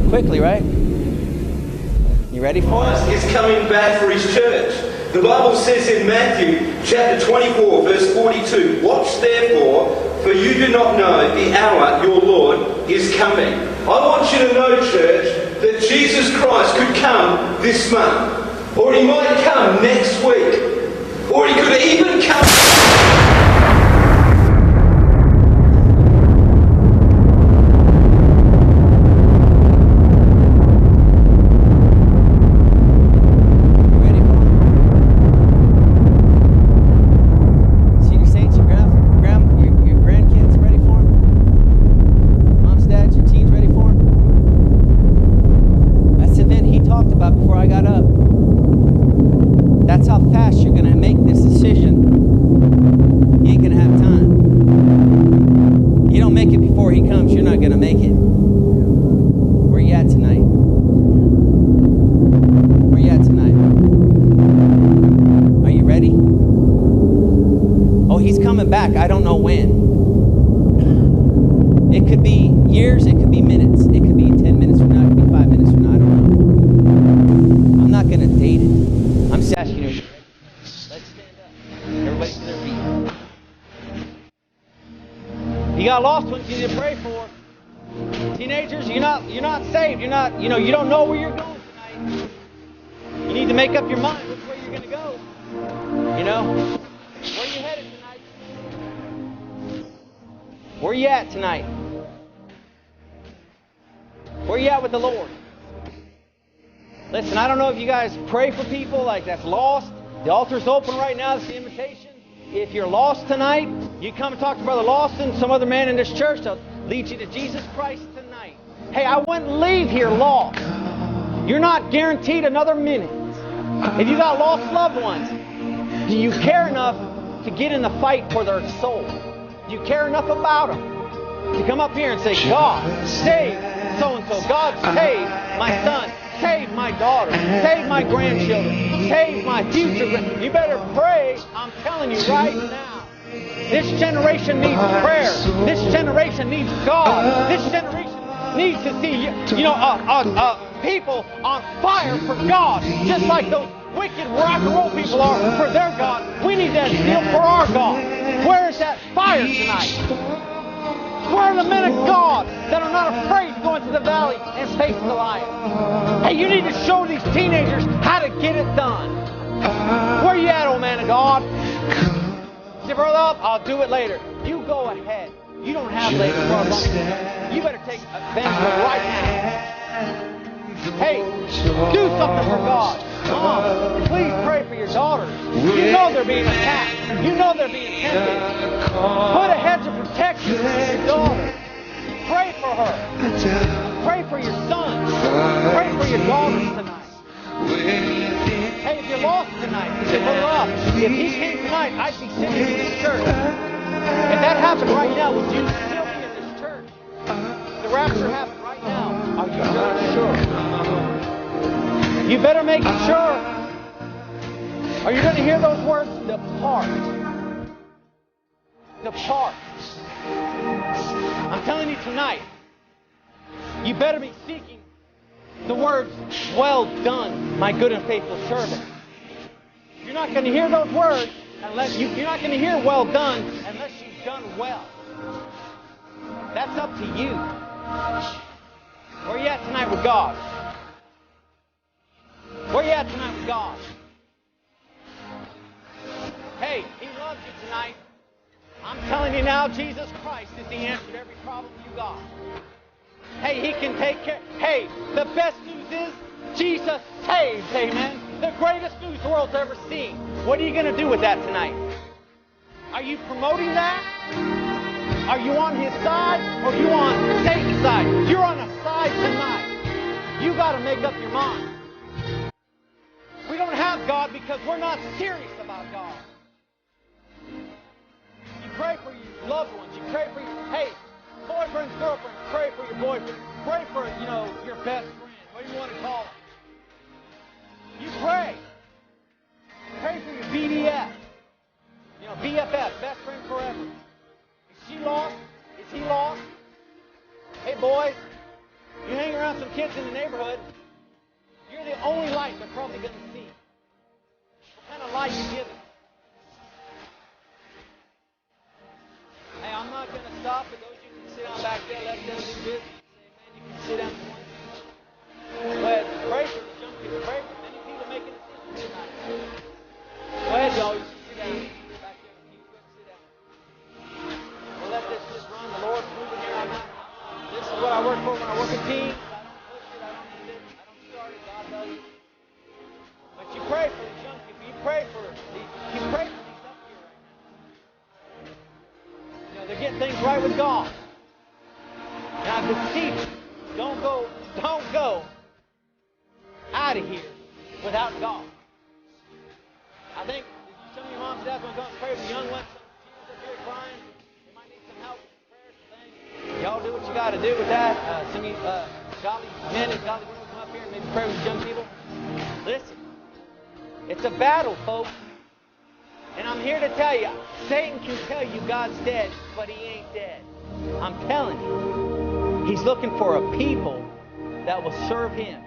Quickly, right? You ready for it? Is coming back for his church. The Bible says in Matthew chapter 24 verse 42, watch therefore, for you do not know the hour your Lord is coming. I want you to know, church, that Jesus Christ could come this month, or he might come next week, or he could even come. I don't know when. It could be years, it could be minutes, it could be 10 minutes from now, it could be 5 minutes from now, I don't know. I'm not going to date it. I'm just asking you, let's stand up. Everybody to their feet. You got lost ones you need to pray for. Teenagers, you're not saved. You're not, you don't know where you're going tonight. You need to make up your mind which way you're going to go. Where are you headed tonight? Where are you at tonight? Where are you at with the Lord? Listen, I don't know if you guys pray for people like that's lost. The altar's open right now. It's the invitation. If you're lost tonight, you come and talk to Brother Lawson, some other man in this church. They'll lead you to Jesus Christ tonight. Hey, I wouldn't leave here lost. You're not guaranteed another minute. If you got lost loved ones, do you care enough to get in the fight for their soul? Do you care enough about them to come up here and say, God, save so-and-so. God, save my son. Save my daughter. Save my grandchildren. Save my future. You better pray. I'm telling you right now. This generation needs prayer. This generation needs God. This generation needs to see, people on fire for God, just like those wicked rock and roll people are for their God. We need that zeal for our God. Where is that fire tonight? Where are the men of God that are not afraid to go into the valley and face Goliath? Hey, you need to show these teenagers how to get it done. Where you at, old man of God? Say, brother, I'll do it later. You go ahead. You don't have later, brother. You better take advantage of it right now. Hey, do something for God. Mom, please pray for your daughters. You know they're being attacked. You know they're being tempted. Put a hedge of protection on your daughter. Pray for her. Pray for your sons. Pray for your daughters tonight. Hey, if you're lost tonight, you say, Brother Love, if he came tonight, I'd be sitting in this church. If that happened right now, would you still be in this church? The rapture happened right now. Are you sure? You better make it sure. Are you going to hear those words? Depart. Depart. I'm telling you tonight, you better be seeking the words, well done, my good and faithful servant. You're not going to hear those words unless you're not going to hear well done unless you've done well. That's up to you. Where are you at tonight with God? Where are you at tonight with God? Hey, He loves you tonight. I'm telling you now, Jesus Christ is the answer to every problem you got. Hey, He can take care. Hey, the best news is Jesus saves, amen. The greatest news the world's ever seen. What are you going to do with that tonight? Are you promoting that? Are you on His side or are you on Satan's side? You're on a side tonight. You got to make up your mind. We don't have God because we're not serious about God. You pray for your loved ones. You pray for your, hey, boyfriends, girlfriends, pray for your boyfriend. Pray for, your best friend, whatever you want to call it. You pray. Pray for your BDF. BFF, best friend forever. Is she lost? Is he lost? Hey, boys, you hang around some kids in the neighborhood, you're the only light they're probably going to see. What kind of light you give them? Hey, I'm not going to stop for those of you who can sit down back there, let them do business. Say, man, you can sit down for one. Go ahead, pray for the young people. Pray for many people making decisions tonight. Go ahead, y'all. You can sit down. Back there in the pew. Go ahead and sit down. We'll let this just run. The Lord's moving here. This is what I work for when I work a team. I don't push it. I don't end it. I don't start it. God does it. But you pray for these young people. You pray for these. You pray for these up here right now. They're getting things right with God. Now, deceive you. Don't go out of here without God. I think some of your moms and dads want to come and pray for the young ones. Some teens up here crying. They might need some help, some prayers, some things. Y'all do what you got to do with that. Some of you godly men and godly women come up here and maybe pray with young people. Listen, it's a battle, folks. And I'm here to tell you, Satan can tell you God's dead, but he ain't dead. I'm telling you. He's looking for a people that will serve him.